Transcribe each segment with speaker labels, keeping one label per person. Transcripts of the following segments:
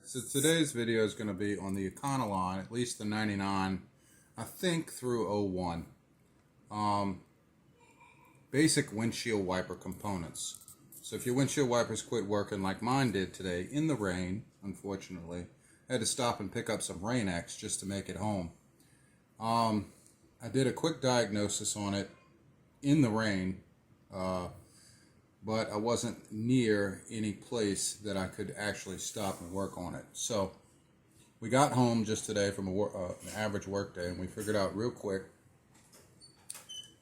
Speaker 1: So today's video is going to be on the Econoline, at least the 99, I think through 01. Basic windshield wiper components. So if your windshield wipers quit working like mine did today in the rain, unfortunately, I had to stop and pick up some Rain-X just to make it home. I did a quick diagnosis on it in the rain, but I wasn't near any place that I could actually stop and work on it. So we got home just today from an average work day, and we figured out real quick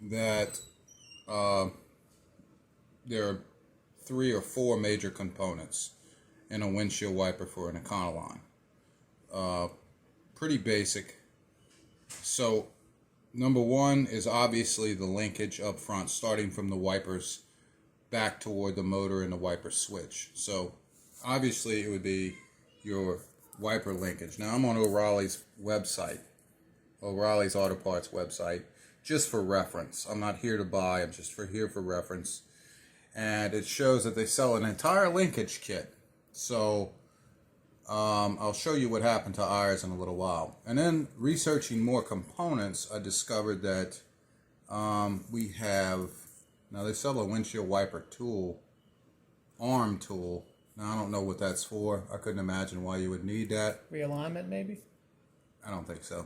Speaker 1: that there are 3 or 4 major components in a windshield wiper for an Econoline. Pretty basic. So number 1 is obviously the linkage up front, starting from the wipers back toward the motor and the wiper switch. So obviously it would be your wiper linkage. Now I'm on O'Reilly's website, O'Reilly's Auto Parts website, just for reference. I'm not here to buy, I'm just here for reference. And it shows that they sell an entire linkage kit. So I'll show you what happened to ours in a little while. And then researching more components, I discovered that we have, now they sell a windshield wiper tool, arm tool. Now I don't know what that's for. I couldn't imagine why you would need that.
Speaker 2: Realignment maybe?
Speaker 1: I don't think so.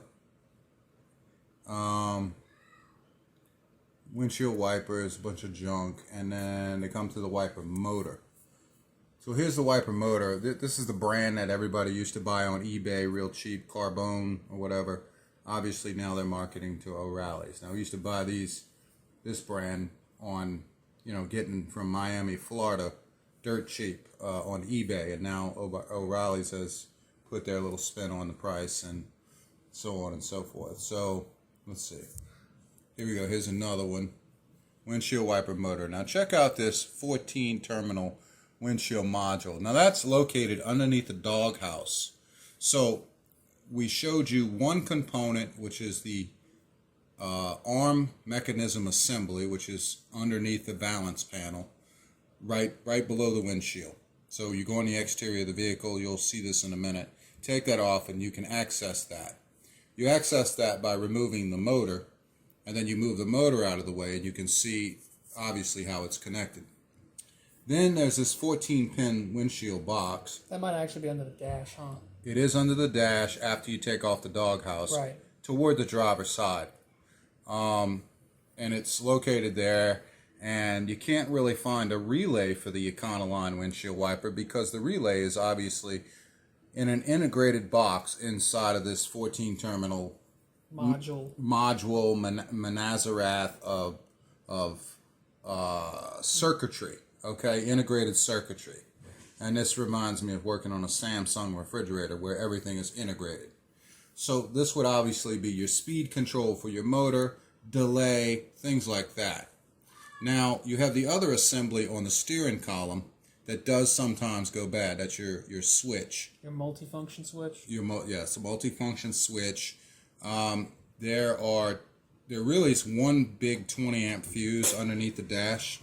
Speaker 1: Windshield wipers, a bunch of junk, and then they come to the wiper motor. So here's the wiper motor. This is the brand that everybody used to buy on eBay, real cheap, Carbone or whatever. Obviously now they're marketing to O'Reilly's. Now we used to buy this brand on, getting from Miami, Florida, dirt cheap on eBay, and now O'Reilly's has put their little spin on the price and so on and so forth. So let's see. Here we go. Here's another one. Windshield wiper motor. Now check out this 14 terminal windshield module. Now that's located underneath the doghouse. So we showed you one component, which is the arm mechanism assembly, which is underneath the balance panel, right below the windshield. So you go on the exterior of the vehicle, you'll see this in a minute. Take that off and you can access that. You access that by removing the motor, and then you move the motor out of the way, and you can see obviously how it's connected. Then there's this 14-pin windshield box.
Speaker 2: That might actually be under the dash, huh?
Speaker 1: It is under the dash after you take off the doghouse,
Speaker 2: right,
Speaker 1: toward the driver's side. And it's located there, and you can't really find a relay for the Econoline windshield wiper because the relay is obviously in an integrated box inside of this 14-terminal module Manazarath of circuitry, okay, integrated circuitry. And this reminds me of working on a Samsung refrigerator where everything is integrated. So this would obviously be your speed control for your motor, delay, things like that. Now you have the other assembly on the steering column that does sometimes go bad. That's your switch.
Speaker 2: Your multifunction switch?
Speaker 1: Yes, a multifunction switch. There really is one big 20 amp fuse underneath the dash.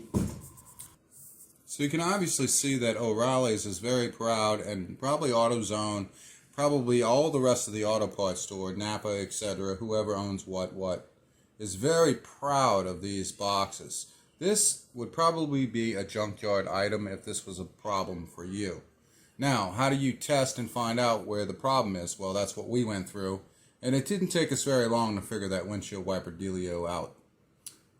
Speaker 1: So you can obviously see that O'Reilly's is very proud, and probably AutoZone, probably all the rest of the auto parts store, Napa, etc., whoever owns what, is very proud of these boxes. This would probably be a junkyard item if this was a problem for you. Now, how do you test and find out where the problem is? Well, that's what we went through. And it didn't take us very long to figure that windshield wiper dealio out.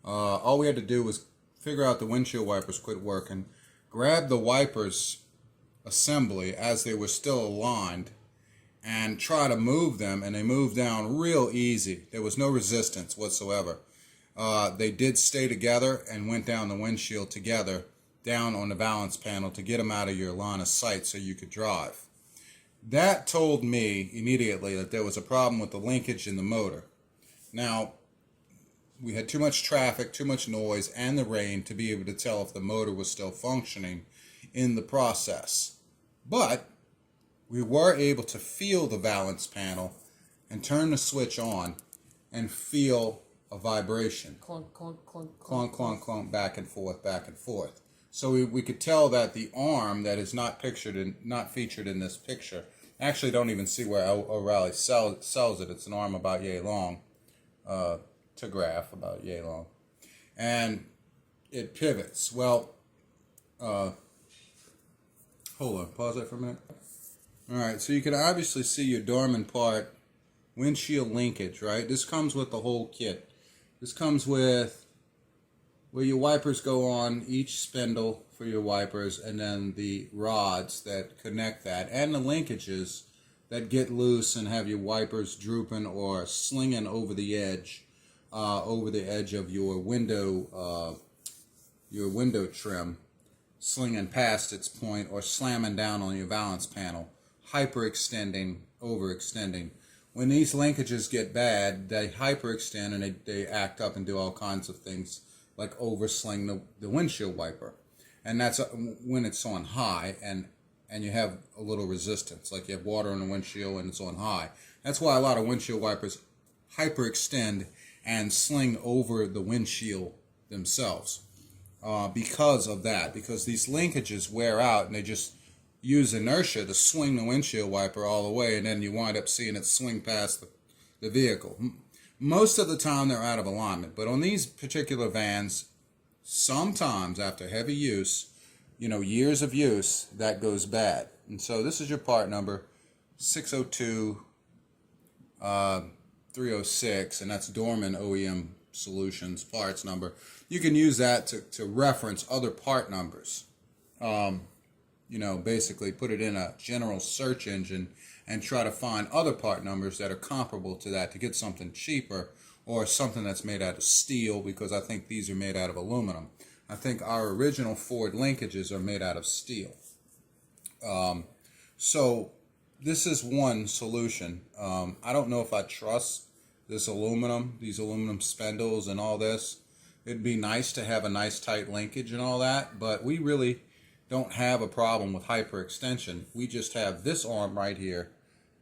Speaker 1: All we had to do was figure out the windshield wipers quit working, grab the wipers assembly as they were still aligned, and try to move them, and they moved down real easy. There was no resistance whatsoever. They did stay together and went down the windshield together, down on the balance panel to get them out of your line of sight so you could drive. That told me immediately that there was a problem with the linkage in the motor. Now, we had too much traffic, too much noise, and the rain to be able to tell if the motor was still functioning in the process. But we were able to feel the balance panel and turn the switch on and feel a vibration.
Speaker 2: Clunk, clunk, clunk,
Speaker 1: clunk, clunk, clunk, back and forth, back and forth. So we could tell that the arm that is not featured in this picture, Actually, don't even see where O'Reilly sells it. It's an arm about yay long, to graph about yay long, and it pivots. Well, hold on, pause that for a minute. All right, so you can obviously see your dormant part, windshield linkage, right? This comes with the whole kit. This comes with where your wipers go on, each spindle for your wipers, and then the rods that connect that, and the linkages that get loose and have your wipers drooping or slinging over the edge of your window trim, slinging past its point or slamming down on your valance panel, hyperextending, overextending. When these linkages get bad, they hyperextend and they act up and do all kinds of things like oversling the windshield wiper. And that's when it's on high and you have a little resistance, like you have water on the windshield and it's on high. That's why a lot of windshield wipers hyperextend and sling over the windshield themselves, because of that, because these linkages wear out and they just use inertia to swing the windshield wiper all the way, and then you wind up seeing it swing past the vehicle. Most of the time they're out of alignment, but on these particular vans, sometimes after heavy use, years of use, that goes bad. And so this is your part number, 602-306, and that's Dorman OEM Solutions parts number. You can use that to reference other part numbers. Basically put it in a general search engine and try to find other part numbers that are comparable to that to get something cheaper or something that's made out of steel, because I think these are made out of aluminum. I think our original Ford linkages are made out of steel. So this is one solution. I don't know if I trust these aluminum spindles and all this. It'd be nice to have a nice tight linkage and all that, but we really don't have a problem with hyperextension. We just have this arm right here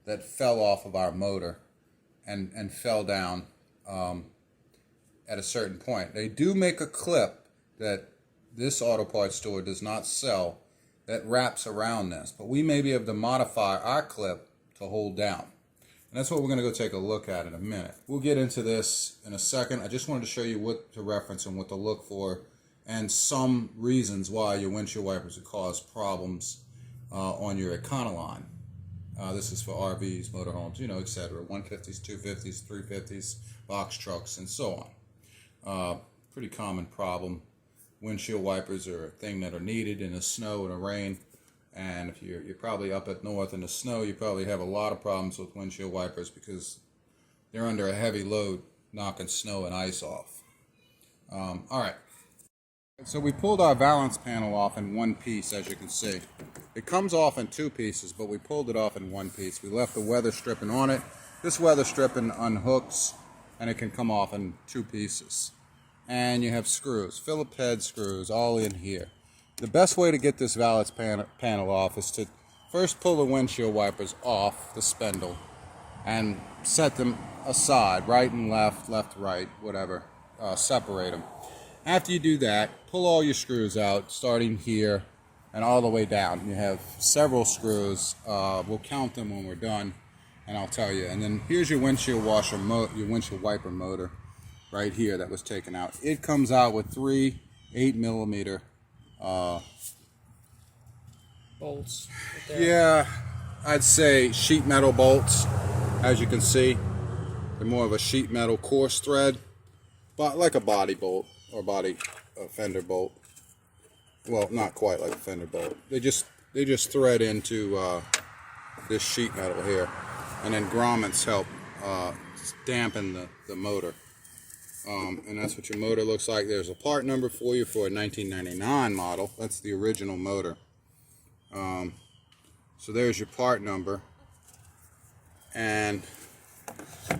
Speaker 1: that fell off of our motor and fell down at a certain point. They do make a clip that this auto parts store does not sell that wraps around this, but we may be able to modify our clip to hold down. And that's what we're going to go take a look at in a minute. We'll get into this in a second. I just wanted to show you what to reference and what to look for, and some reasons why your windshield wipers would cause problems on your Econoline. This is for RVs, motorhomes, etc. 150s, 250s, 350s, box trucks, and so on. Pretty common problem. Windshield wipers are a thing that are needed in the snow and the rain. And if you're probably up at north in the snow, you probably have a lot of problems with windshield wipers because they're under a heavy load, knocking snow and ice off. All right. So we pulled our valance panel off in one piece, as you can see. It comes off in two pieces, but we pulled it off in one piece. We left the weather stripping on it. This weather stripping unhooks, and it can come off in two pieces. And you have screws, Phillips head screws, all in here. The best way to get this valance panel off is to first pull the windshield wipers off the spindle and set them aside, right and left, right, whatever, separate them. After you do that, pull all your screws out, starting here and all the way down. You have several screws. We'll count them when we're done, and I'll tell you. And then here's your windshield your windshield wiper motor right here that was taken out. It comes out with 3 8mm
Speaker 2: bolts. Right there.
Speaker 1: Yeah, I'd say sheet metal bolts. As you can see, they're more of a sheet metal coarse thread, but like a body bolt or a fender bolt. Well, not quite like a fender bolt. They just thread into this sheet metal here, and then grommets help dampen the motor. And that's what your motor looks like. There's a part number for you for a 1999 model. That's the original motor. So there's your part number, and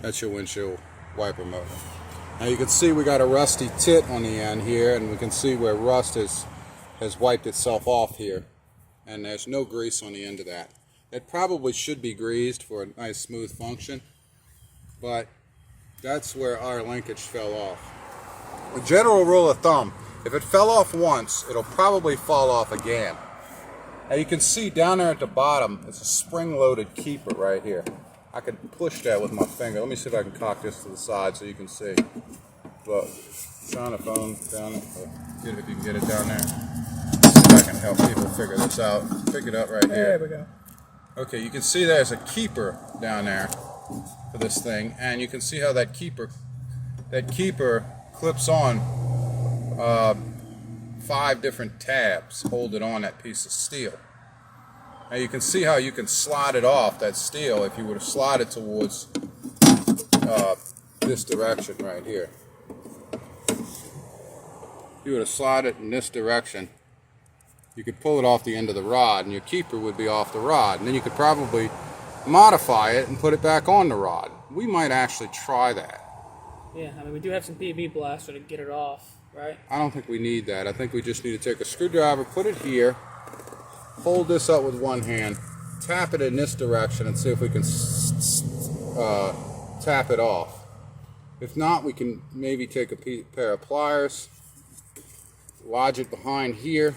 Speaker 1: that's your windshield wiper motor. Now you can see we got a rusty tit on the end here, and we can see where rust has wiped itself off here, and there's no grease on the end of that. It probably should be greased for a nice smooth function, but that's where our linkage fell off. The general rule of thumb, if it fell off once, it'll probably fall off again. Now you can see down there at the bottom, it's a spring-loaded keeper right here. I can push that with my finger. Let me see if I can cock this to the side so you can see. Look, shine the phone down there. If you can get it down there. See if I can help people figure this out. Pick it up right here.
Speaker 2: There we go.
Speaker 1: Okay, you can see there's a keeper down there for this thing, and you can see how that keeper clips on 5 different tabs holding on that piece of steel. Now you can see how you can slide it off that steel if you were to slide it towards this direction right here. If you were to slide it in this direction, you could pull it off the end of the rod and your keeper would be off the rod, and then you could probably modify it and put it back on the rod. We might actually try that.
Speaker 2: Yeah, I mean, we do have some PB blaster to get it off, right?
Speaker 1: I don't think we need that. I think we just need to take a screwdriver, put it here, hold this up with one hand, tap it in this direction and see if we can tap it off. If not, we can maybe take a pair of pliers, lodge it behind here,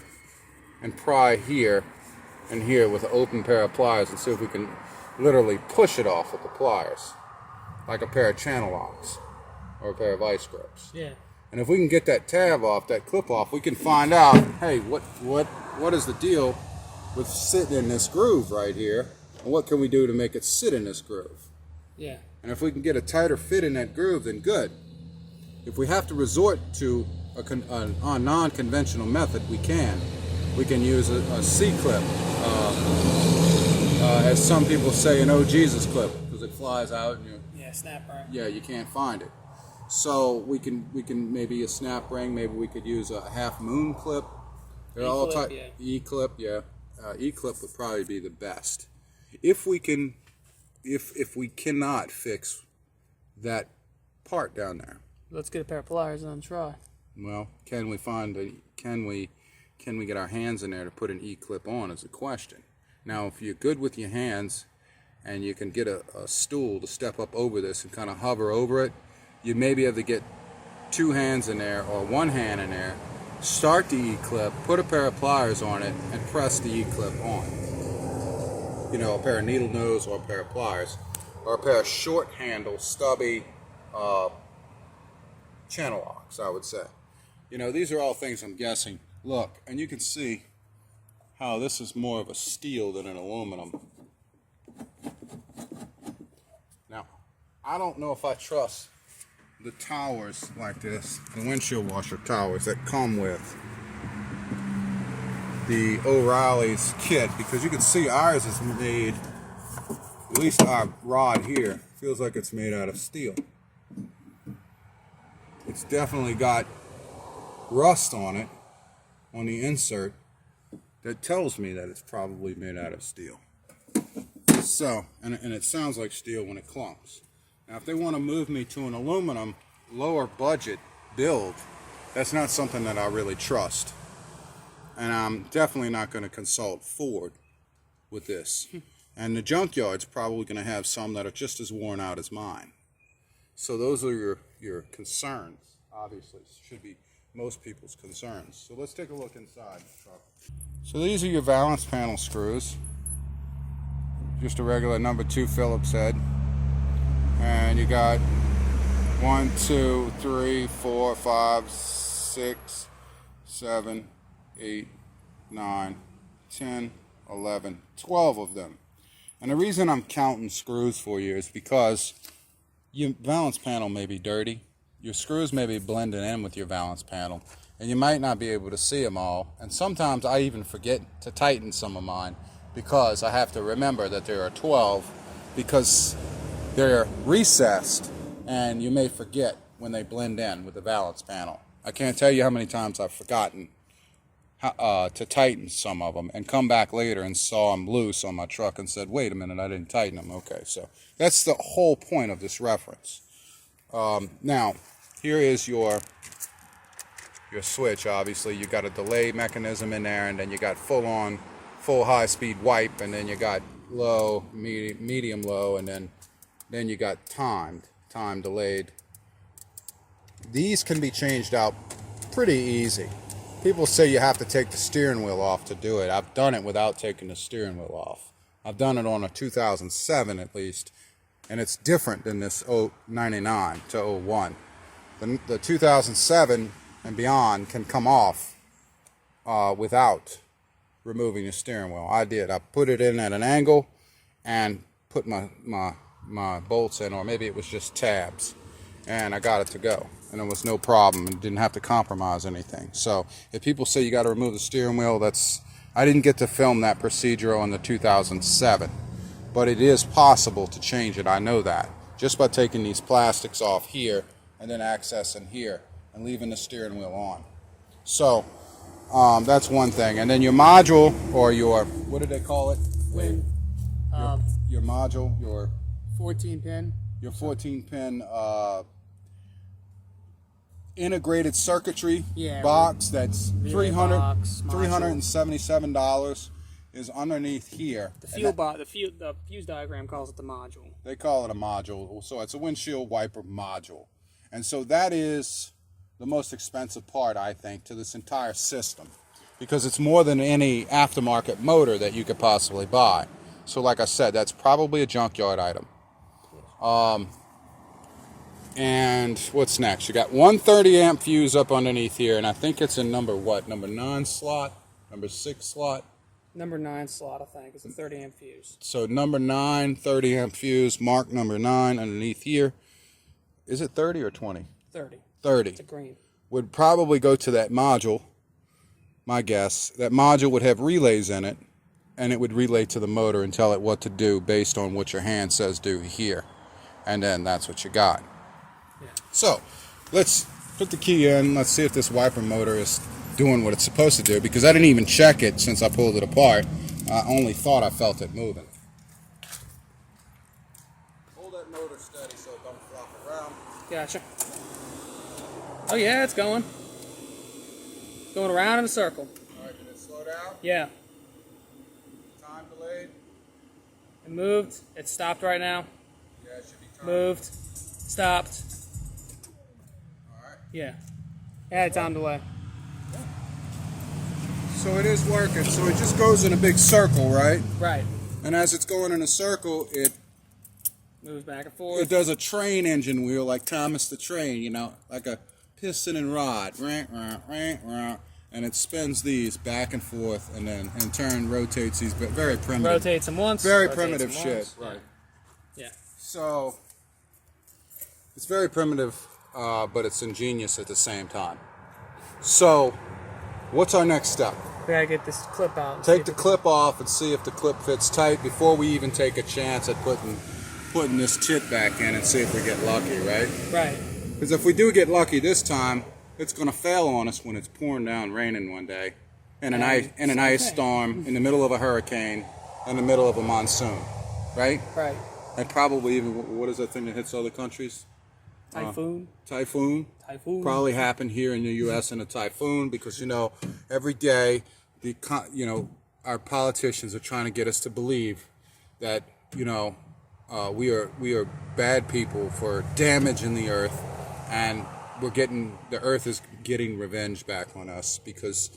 Speaker 1: and pry here and here with an open pair of pliers and see if we can literally push it off with the pliers, like a pair of channel locks or a pair of vice grips.
Speaker 2: Yeah.
Speaker 1: And if we can get that tab off, that clip off, we can find out, hey, what is the deal with sitting in this groove right here, and what can we do to make it sit in this groove?
Speaker 2: Yeah.
Speaker 1: And if we can get a tighter fit in that groove, then good. If we have to resort to a non-conventional method, we can. We can use a C-clip, as some people say, an oh Jesus clip, because it flies out and
Speaker 2: snap ring.
Speaker 1: Yeah, you can't find it. So we can maybe a snap ring. Maybe we could use a half moon clip. They're all type E-clip. Yeah, E-clip would probably be the best. If we can, if we cannot fix that part down there.
Speaker 2: Let's get a pair of pliers and try.
Speaker 1: Well, can we get our hands in there to put an E-clip on is a question. Now, if you're good with your hands and you can get a stool to step up over this and kind of hover over it, you may be able to get 2 hands in there or 1 hand in there, start the E-clip, put a pair of pliers on it, and press the E-clip on. You know, a pair of needle nose or a pair of pliers, or a pair of short handle, stubby channel locks, I would say. You know, these are all things I'm guessing. Look, and you can see how this is more of a steel than an aluminum. Now, I don't know if I trust the towers like this, the windshield washer towers that come with the O'Reilly's kit, because you can see ours is made, at least our rod here, feels like it's made out of steel. It's definitely got rust on it, on the insert, that tells me that it's probably made out of steel. So, and it sounds like steel when it clumps. Now, if they want to move me to an aluminum, lower budget build, that's not something that I really trust. And I'm definitely not going to consult Ford with this. And the junkyard's probably going to have some that are just as worn out as mine. So those are your concerns, obviously. Should be most people's concerns. So let's take a look inside the truck. So these are your valance panel screws. Just a regular number 2 Phillips head. And you got 1, 2, 3, 4, 5, 6, 7, 8, 9, 10, 11, 12 of them. And the reason I'm counting screws for you is because your valance panel may be dirty. Your screws may be blending in with your valance panel, and you might not be able to see them all. And sometimes I even forget to tighten some of mine because I have to remember that there are 12 because they're recessed, and you may forget when they blend in with the valance panel. I can't tell you how many times I've forgotten to tighten some of them and come back later and saw them loose on my truck and said, wait a minute, I didn't tighten them. Okay, so that's the whole point of this reference. Now, here is your switch. Obviously, you got a delay mechanism in there, and then you got full high-speed wipe, and then you got low, medium low, and then you got time delayed. These can be changed out pretty easy. People say you have to take the steering wheel off to do it. I've done it without taking the steering wheel off. I've done it on a 2007 at least, and it's different than this 99 to 01. The 2007 and beyond can come off without removing the steering wheel. I did. I put it in at an angle and put my bolts in, or maybe it was just tabs, and I got it to go. And there was no problem, and didn't have to compromise anything. So if people say you got to remove the steering wheel, I didn't get to film that procedure on the 2007, but it is possible to change it. I know that just by taking these plastics off here and then accessing here and leaving the steering wheel on. So that's one thing. And then your module, or your, what do they call it? Your module, your
Speaker 2: 14 pin.
Speaker 1: Your 14 pin integrated circuitry box that's $377 is underneath here.
Speaker 2: The fuse diagram calls it the module.
Speaker 1: They call it a module, so it's a windshield wiper module. And so that is the most expensive part, I think, to this entire system, because it's more than any aftermarket motor that you could possibly buy. So like I said, that's probably a junkyard item. And what's next? You got 130 amp fuse up underneath here, and I think it's in number what? Number 9 slot? Number 6 slot?
Speaker 2: Number 9 slot, I think. It's a 30 amp fuse.
Speaker 1: So number 9, 30 amp fuse, mark number 9 underneath here. Is it 30 or 20?
Speaker 2: 30.
Speaker 1: 30.
Speaker 2: It's a green.
Speaker 1: Would probably go to that module, my guess. That module would have relays in it, and it would relay to the motor and tell it what to do based on what your hand says do here. And then that's what you got.
Speaker 2: Yeah.
Speaker 1: So let's put the key in. Let's see if this wiper motor is doing what it's supposed to do, because I didn't even check it since I pulled it apart. I only thought I felt it moving. Hold that motor steady so it don't flop around.
Speaker 2: Gotcha. Oh yeah, it's going. Going around in a circle.
Speaker 1: Alright, did it slow down?
Speaker 2: Yeah.
Speaker 1: Time delayed?
Speaker 2: It moved. It stopped right now.
Speaker 1: Yeah, it should be time.
Speaker 2: Moved. Stopped.
Speaker 1: Alright.
Speaker 2: Yeah. Add time delay.
Speaker 1: So it is working. So it just goes in a big circle, right?
Speaker 2: Right.
Speaker 1: And as it's going in a circle, it
Speaker 2: moves back and forth.
Speaker 1: It does a train engine wheel, like Thomas the Train, you know, like a piston and rod. And it spins these back and forth, and then in turn rotates these, but very primitive.
Speaker 2: Rotates them once.
Speaker 1: Very primitive shit. Right.
Speaker 2: Yeah.
Speaker 1: So it's very primitive, but it's ingenious at the same time. So what's our next step?
Speaker 2: We gotta get this clip out.
Speaker 1: Take the clip off and see if the clip fits tight before we even take a chance at putting this chit back in and see if we get lucky, right?
Speaker 2: Right.
Speaker 1: Because if we do get lucky this time, it's going to fail on us when it's pouring down raining one day in an ice storm, in the middle of a hurricane, in the middle of a monsoon, right?
Speaker 2: Right.
Speaker 1: And probably even, what is that thing that hits other countries?
Speaker 2: Typhoon.
Speaker 1: Typhoon.
Speaker 2: Typhoon.
Speaker 1: Probably happened here in the U.S. in a typhoon, because, you know, every day, our politicians are trying to get us to believe that, you know, we are bad people for damaging the earth, and the earth is getting revenge back on us because,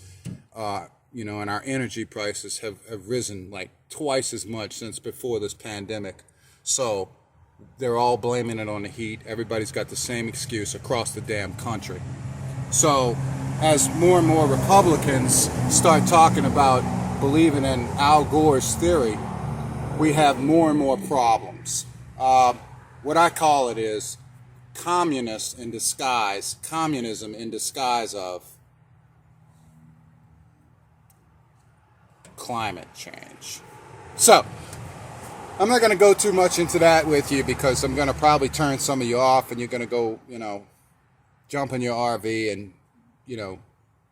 Speaker 1: and our energy prices have risen like twice as much since before this pandemic. So they're all blaming it on the heat. Everybody's got the same excuse across the damn country. So as more and more Republicans start talking about believing in Al Gore's theory, we have more and more problems. What I call it is communism in disguise of climate change. So, I'm not going to go too much into that with you, because I'm going to probably turn some of you off, and you're going to go, jump in your RV and,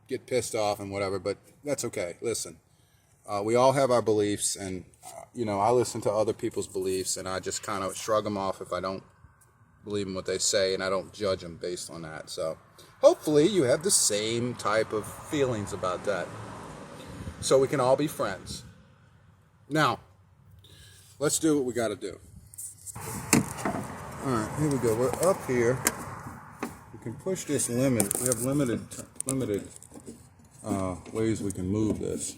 Speaker 1: get pissed off and whatever, but that's okay. Listen, we all have our beliefs, and, I listen to other people's beliefs, and I just kind of shrug them off if I don't believe in what they say, and I don't judge them based on that. So hopefully you have the same type of feelings about that, so we can all be friends. Now, let's do what we got to do. All right, here we go. We're up here. We can push this limit. We have limited ways we can move this.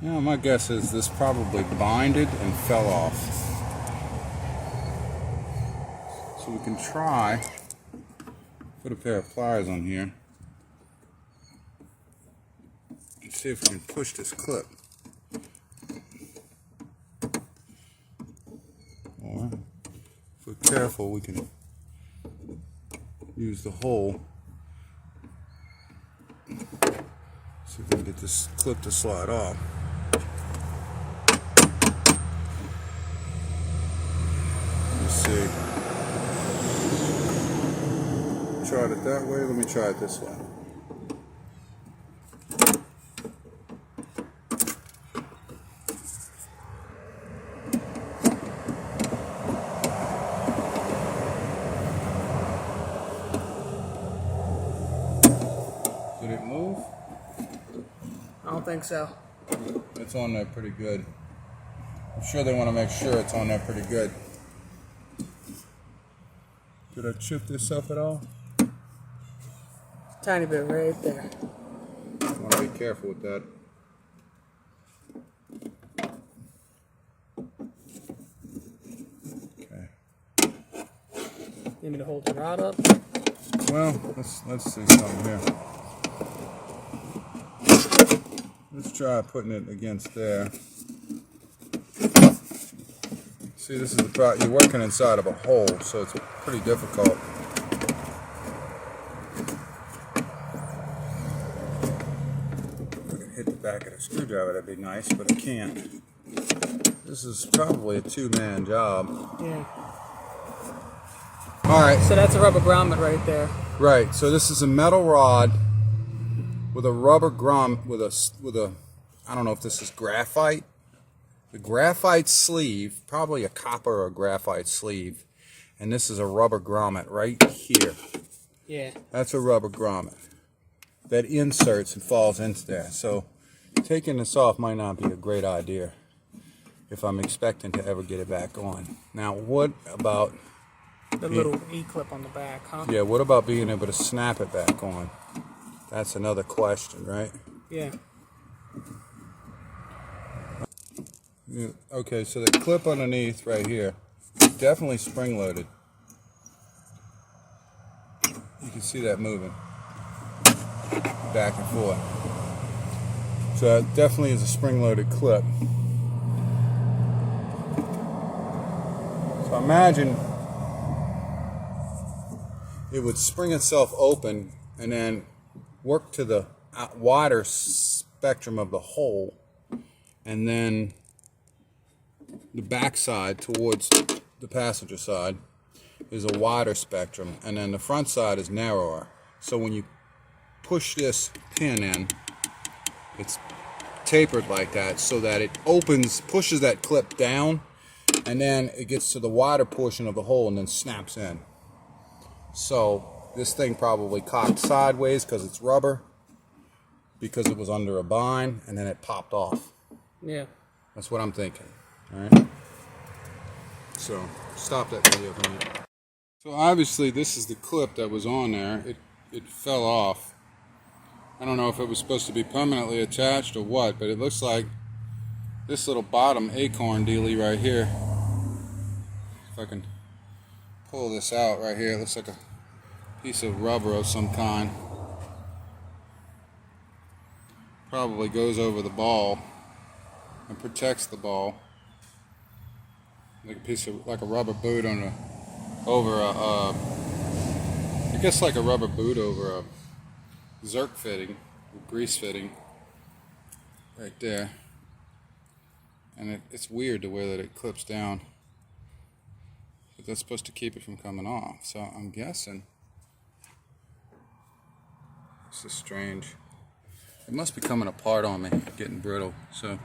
Speaker 1: Now, my guess is this probably binded and fell off. So we can try, put a pair of pliers on here, and see if we can push this clip. Or, if we're careful, we can use the hole. See if we can get this clip to slide off. Let's see. Tried it that way. Let me try it this way. Did it move?
Speaker 2: I don't think so.
Speaker 1: It's on there pretty good. I'm sure they want to make sure it's on there pretty good. Did I chip this up at all?
Speaker 2: Tiny bit right there.
Speaker 1: I want to be careful with that. Okay.
Speaker 2: Need me to hold the rod up?
Speaker 1: Well, let's see something here. Let's try putting it against there. See, this is the problem. You're working inside of a hole, so it's pretty difficult. If I could hit the back of the screwdriver, that'd be nice, but I can't. This is probably a two-man job.
Speaker 2: Yeah.
Speaker 1: All right.
Speaker 2: So that's a rubber grommet right there.
Speaker 1: Right. So this is a metal rod with a rubber grommet with a I don't know if this is graphite. The graphite sleeve, probably a copper or graphite sleeve, and this is a rubber grommet right here.
Speaker 2: Yeah.
Speaker 1: That's a rubber grommet that inserts and falls into there. So taking this off might not be a great idea if I'm expecting to ever get it back on. Now, what about
Speaker 2: the little E-clip on the back, huh?
Speaker 1: Yeah, what about being able to snap it back on? That's another question, right?
Speaker 2: Yeah.
Speaker 1: Yeah, okay, so the clip underneath right here is definitely spring-loaded. You can see that moving back and forth. So that definitely is a spring-loaded clip. So imagine it would spring itself open and then work to the wider spectrum of the hole, and then the back side towards the passenger side is a wider spectrum, and then the front side is narrower. So when you push this pin in, it's tapered like that so that it opens, pushes that clip down, and then it gets to the wider portion of the hole and then snaps in. So this thing probably cocked sideways because it's rubber, because it was under a bind, and then it popped off.
Speaker 2: Yeah.
Speaker 1: That's what I'm thinking. All right. So stop that video for a minute. So obviously this is the clip that was on there. It fell off. I don't know if it was supposed to be permanently attached or what, but it looks like this little bottom acorn dealie right here. If I can pull this out right here, it looks like a piece of rubber of some kind. Probably goes over the ball and protects the ball, like a piece of, like a rubber boot on I guess like a rubber boot over a Zerk fitting, grease fitting, right there. And it's weird the way that it clips down, but that's supposed to keep it from coming off. So I'm guessing this is strange. It must be coming apart on me, getting brittle. So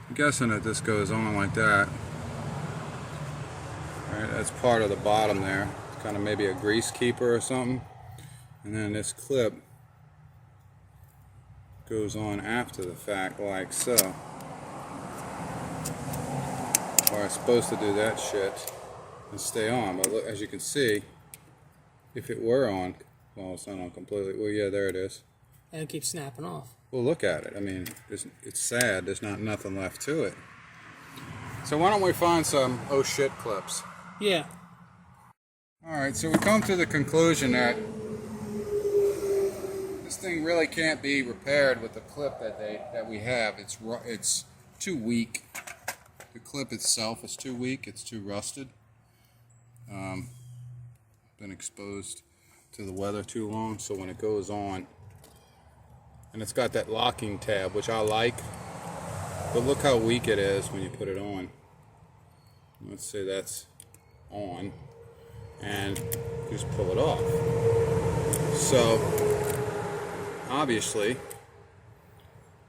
Speaker 1: I'm guessing that this goes on like that. Right, that's part of the bottom there. It's kind of maybe a grease keeper or something. And then this clip goes on after the fact, like so. Or it's supposed to do that shit and stay on. But look, as you can see, if it were on, well, it's not on completely. Well, yeah, there it is.
Speaker 2: And it keeps snapping off.
Speaker 1: Well, look at it. I mean, it's sad. There's nothing left to it. So why don't we find some oh shit clips?
Speaker 2: Yeah.
Speaker 1: Alright, so we come to the conclusion that this thing really can't be repaired with the clip that we have. It's too weak. The clip itself is too weak. It's too rusted. Been exposed to the weather too long, so when it goes on, and it's got that locking tab, which I like, but look how weak it is when you put it on. Let's say that's on, and you just pull it off. So obviously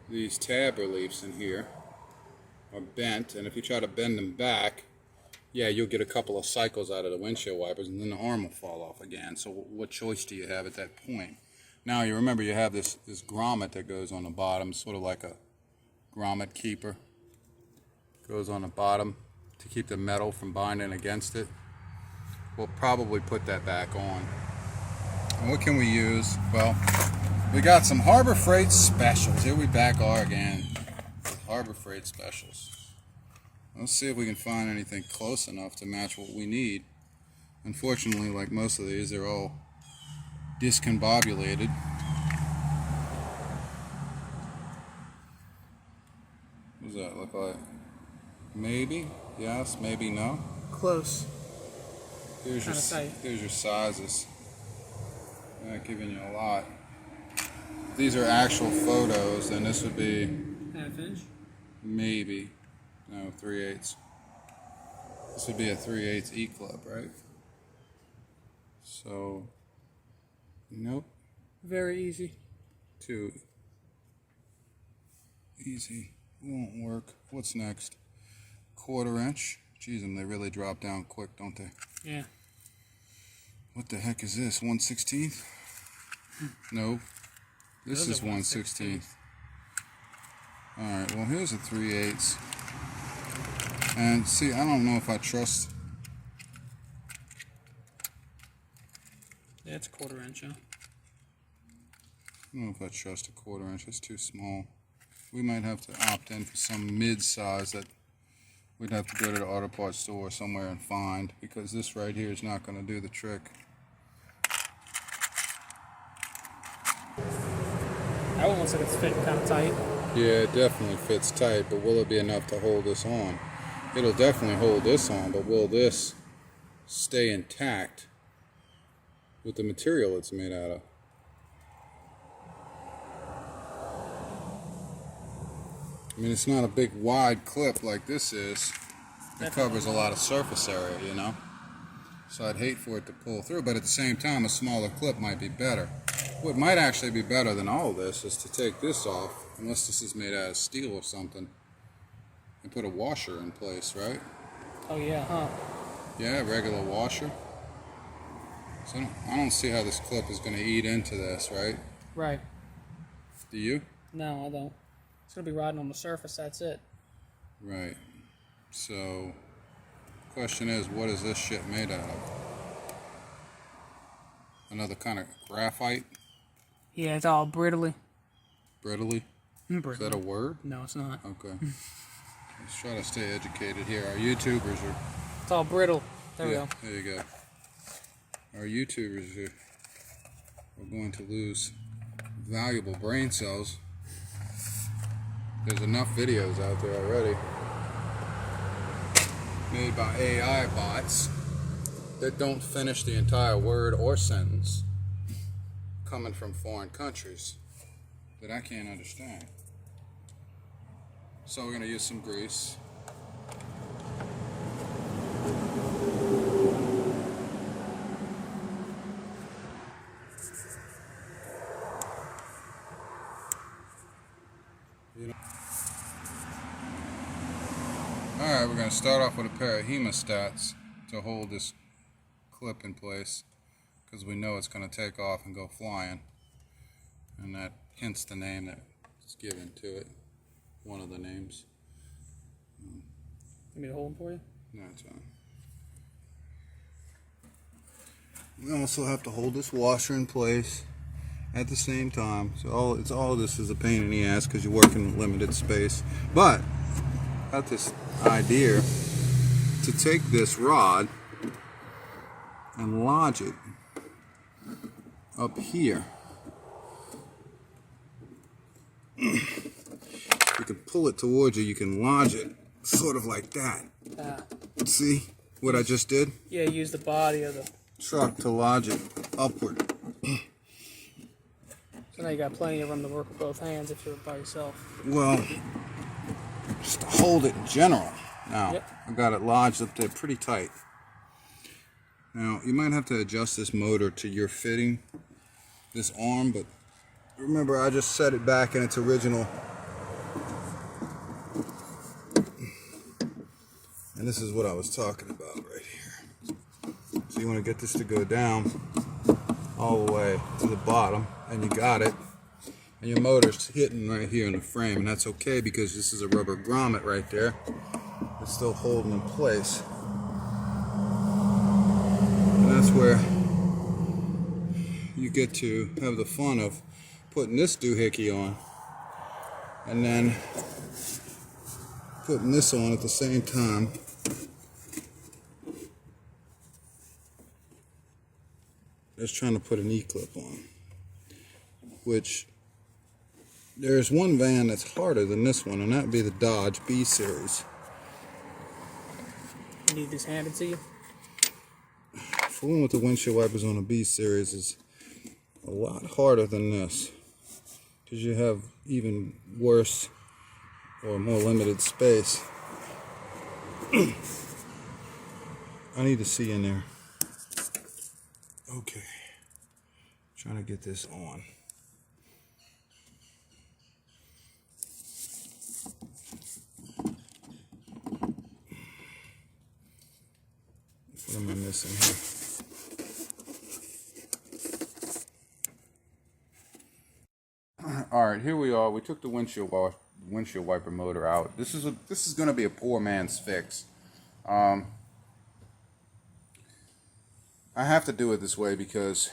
Speaker 1: these tab reliefs in here are bent, and if you try to bend them back, yeah, you'll get a couple of cycles out of the windshield wipers, and then the arm will fall off again. So what choice do you have at that point? Now you remember you have this grommet that goes on the bottom, sort of like a grommet keeper. Goes on the bottom to keep the metal from binding against it. We'll probably put that back on. And what can we use? Well, we got some Harbor Freight specials. Here we back are again with Harbor Freight specials. Let's see if we can find anything close enough to match what we need. Unfortunately, like most of these, they're all discombobulated. What does that look like? Maybe, yes, maybe no.
Speaker 2: Close.
Speaker 1: Here's your sizes. I'm not giving you a lot. If these are actual photos, then this would be
Speaker 2: Half inch?
Speaker 1: maybe, no, 3/8. This would be a 3/8 E club, right? So, nope.
Speaker 2: Very easy.
Speaker 1: Too easy. Won't work. What's next? 1/4 inch. Jeez, they really drop down quick, don't they?
Speaker 2: Yeah.
Speaker 1: What the heck is this? 1/16? No. This is 1/16. Alright, well here's a 3/8. And see, I don't know if I trust.
Speaker 2: Yeah, it's 1/4 inch, huh?
Speaker 1: I don't know if I trust a 1/4 inch. It's too small. We might have to opt in for some mid-size that we'd have to go to the auto parts store somewhere and find, because this right here is not going to do the trick.
Speaker 2: That one looks like it's fitting kind of tight.
Speaker 1: Yeah, it definitely fits tight, but will it be enough to hold this on? It'll definitely hold this on, but will this stay intact with the material it's made out of? I mean, it's not a big wide clip like this is. It covers a lot of surface area, you know? So I'd hate for it to pull through, but at the same time, a smaller clip might be better. What might actually be better than all of this is to take this off, unless this is made out of steel or something, and put a washer in place, right?
Speaker 2: Oh yeah, huh?
Speaker 1: Yeah, regular washer. So I don't see how this clip is going to eat into this, right?
Speaker 2: Right.
Speaker 1: Do you?
Speaker 2: No, I don't. It's going to be riding on the surface, that's it.
Speaker 1: Right. So, question is, what is this shit made out of? Another kind of graphite?
Speaker 2: Yeah, it's all brittly.
Speaker 1: Brittly? Is that a word?
Speaker 2: No, it's not.
Speaker 1: Okay. Let's try to stay educated here. Our YouTubers are...
Speaker 2: It's all brittle. There we go.
Speaker 1: There you go. Our YouTubers are going to lose valuable brain cells. There's enough videos out there already made by AI bots that don't finish the entire word or sentence, coming from foreign countries that I can't understand. So we're going to use some grease. Alright, we're going to start off with a pair of hemostats to hold this clip in place, because we know it's going to take off and go flying, and that hints the name that's given to it, one of the names.
Speaker 2: You me to hold them for you?
Speaker 1: No, it's fine. We also have to hold this washer in place, at the same time. So all of this is a pain in the ass because you're working with limited space. But I got this idea to take this rod and lodge it up here. You can pull it towards you, you can lodge it sort of like that. See what I just did?
Speaker 2: Yeah, use the body of the
Speaker 1: truck to lodge it upward.
Speaker 2: So now you got plenty of room to work with both hands if you're by yourself.
Speaker 1: Well, just to hold it in general. Now,
Speaker 2: Yep.
Speaker 1: I've got it lodged up there pretty tight. Now, you might have to adjust this motor to your fitting, this arm, but remember I just set it back in its original. And this is what I was talking about right here. So you want to get this to go down all the way to the bottom, and you got it. And your motor's hitting right here in the frame, and that's okay because this is a rubber grommet right there. It's still holding in place. And that's where you get to have the fun of putting this doohickey on and then putting this on at the same time. Just trying to put an E-clip on, which there's one van that's harder than this one, and that would be the Dodge B Series.
Speaker 2: You need this handed to you?
Speaker 1: Fooling with the windshield wipers on a B Series is a lot harder than this because you have even worse or more limited space. I need to see in there. Okay, trying to get this on. What am I missing here? All right, here we are. We took the windshield wiper motor out. This is going to be a poor man's fix. I have to do it this way because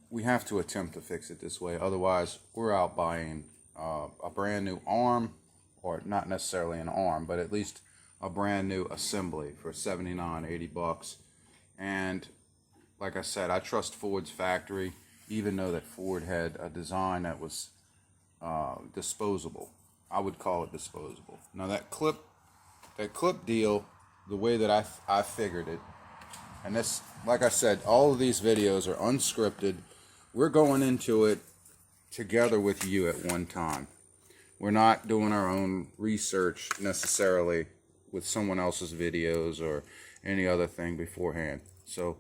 Speaker 1: we have to attempt to fix it this way. Otherwise, we're out buying a brand new arm, or not necessarily an arm, but at least a brand new assembly for $79, $80. And like I said, I trust Ford's factory, even though that Ford had a design that was disposable. I would call it disposable. Now that clip deal, the way that I figured it, and this, like I said, all of these videos are unscripted. We're going into it together with you at one time. We're not doing our own research necessarily with someone else's videos or any other thing beforehand. So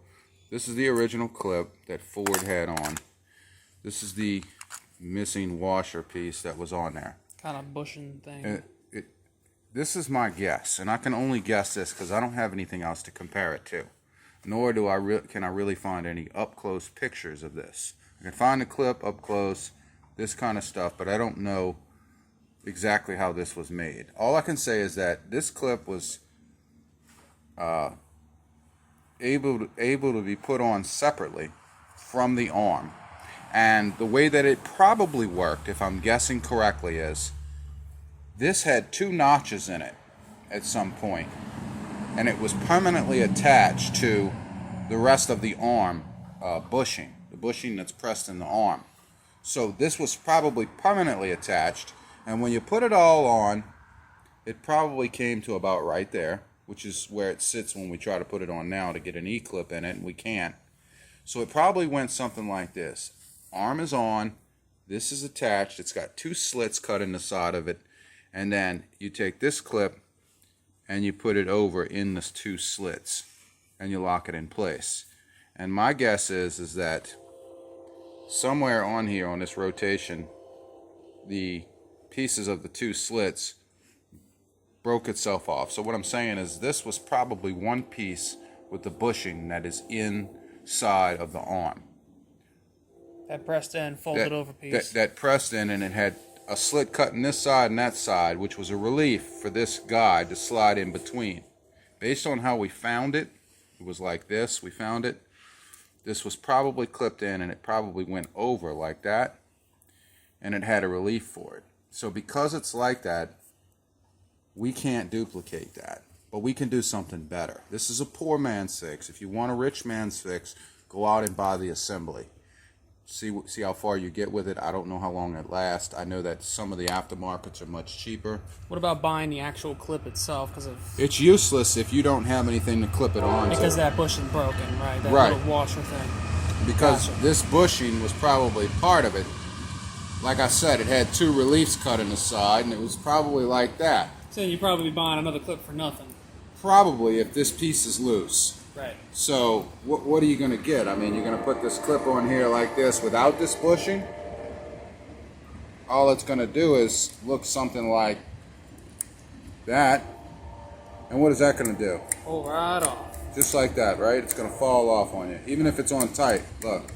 Speaker 1: this is the original clip that Ford had on. This is the missing washer piece that was on there.
Speaker 2: Kind of bushing thing.
Speaker 1: This is my guess, and I can only guess this because I don't have anything else to compare it to. Nor do can I really find any up-close pictures of this. I can find the clip up close, this kind of stuff, but I don't know exactly how this was made. All I can say is that this clip was able to be put on separately from the arm. And the way that it probably worked, if I'm guessing correctly, is this had 2 notches in it at some point, and it was permanently attached to the rest of the arm bushing, the bushing that's pressed in the arm. So this was probably permanently attached, and when you put it all on, it probably came to about right there, which is where it sits when we try to put it on now to get an E-clip in it, and we can't. So it probably went something like this. Arm is on, this is attached, it's got 2 slits cut in the side of it, and then you take this clip and you put it over in the 2 slits and you lock it in place. And my guess is that somewhere on here on this rotation, the pieces of the 2 slits broke itself off. So what I'm saying is this was probably one piece with the bushing that is inside of the arm.
Speaker 2: That pressed in, folded over piece.
Speaker 1: That pressed in, and it had a slit cut in this side and that side, which was a relief for this guide to slide in between. Based on how we found it, it was like this. We found it. this was probably clipped in and it probably went over like that, and it had a relief for it. So because it's like that, we can't duplicate that, but we can do something better. This is a poor man's fix. If you want a rich man's fix, go out and buy the assembly. See how far you get with it. I don't know how long it lasts. I know that some of the aftermarkets are much cheaper.
Speaker 2: What about buying the actual clip itself?
Speaker 1: It's useless if you don't have anything to clip it on.
Speaker 2: Because that bushing broken, right? That
Speaker 1: Right.
Speaker 2: little washer thing.
Speaker 1: Because
Speaker 2: Gotcha.
Speaker 1: this bushing was probably part of it. Like I said, it had 2 reliefs cut in the side, and it was probably like that.
Speaker 2: So you'd probably be buying another clip for nothing.
Speaker 1: Probably if this piece is loose.
Speaker 2: Right.
Speaker 1: So what are you going to get? I mean, you're going to put this clip on here like this without this bushing? All it's going to do is look something like that. And what is that going to do?
Speaker 2: Oh, right off.
Speaker 1: Just like that, right? It's going to fall off on you. Even if it's on tight. Look.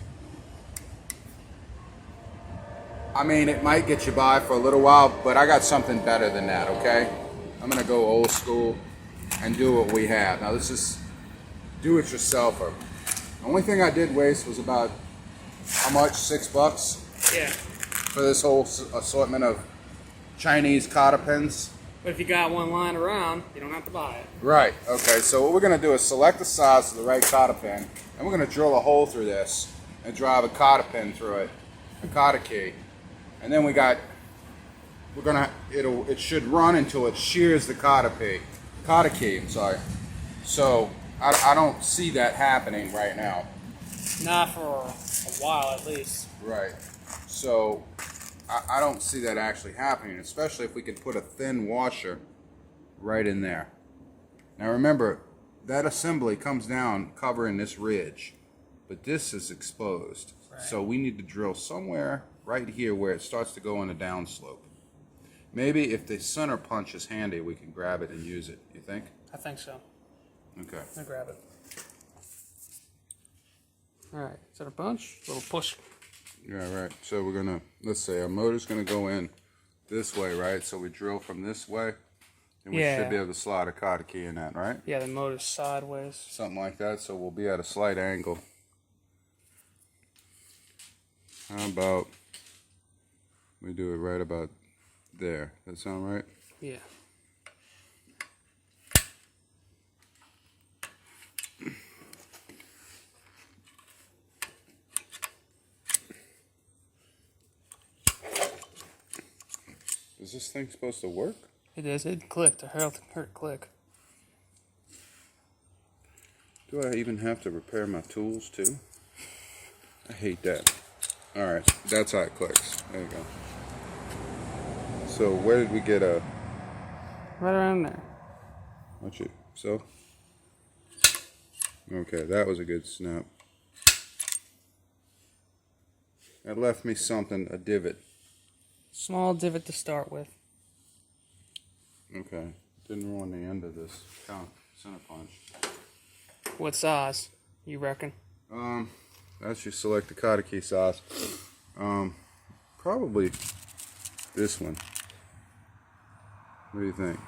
Speaker 1: I mean, it might get you by for a little while, but I got something better than that, okay? I'm going to go old school and do what we have. Now, this is do-it-yourselfer. The only thing I did waste was about, how much? $6?
Speaker 2: Yeah.
Speaker 1: For this whole assortment of Chinese cotter pins.
Speaker 2: But if you got one lying around, you don't have to buy it.
Speaker 1: Right. Okay, so what we're going to do is select the size of the right cotter pin, and we're going to drill a hole through this and drive a cotter pin through it, a cotter key. And then it should run until it shears the cotter key, I'm sorry. So I don't see that happening right now.
Speaker 2: Not for a while, at least.
Speaker 1: Right. So I don't see that actually happening, especially if we could put a thin washer right in there. Now remember, that assembly comes down covering this ridge, but this is exposed. Right. So we need to drill somewhere right here where it starts to go on a downslope. Maybe if the center punch is handy, we can grab it and use it. You think?
Speaker 2: I think so.
Speaker 1: Okay.
Speaker 2: I'll grab it. Alright, is that a punch? A little push.
Speaker 1: Yeah, right. So we're gonna, let's say our motor's gonna go in this way, right? So we drill from this way, and we should be able to slide a cotter key in that, right?
Speaker 2: Yeah, the motor's sideways.
Speaker 1: Something like that, so we'll be at a slight angle. How about we do it right about there? That sound right?
Speaker 2: Yeah.
Speaker 1: Is this thing supposed to work?
Speaker 2: It is. It clicked. I heard it click.
Speaker 1: Do I even have to repair my tools too? I hate that. Alright, that's how it clicks. There you go. So where did we get a...
Speaker 2: Right around there.
Speaker 1: Watch it. So? Okay, that was a good snap. That left me something, a divot.
Speaker 2: Small divot to start with.
Speaker 1: Okay. Didn't ruin the end of this center punch.
Speaker 2: What size, you reckon?
Speaker 1: That's your select the cotter key size. Probably this one. What do you think?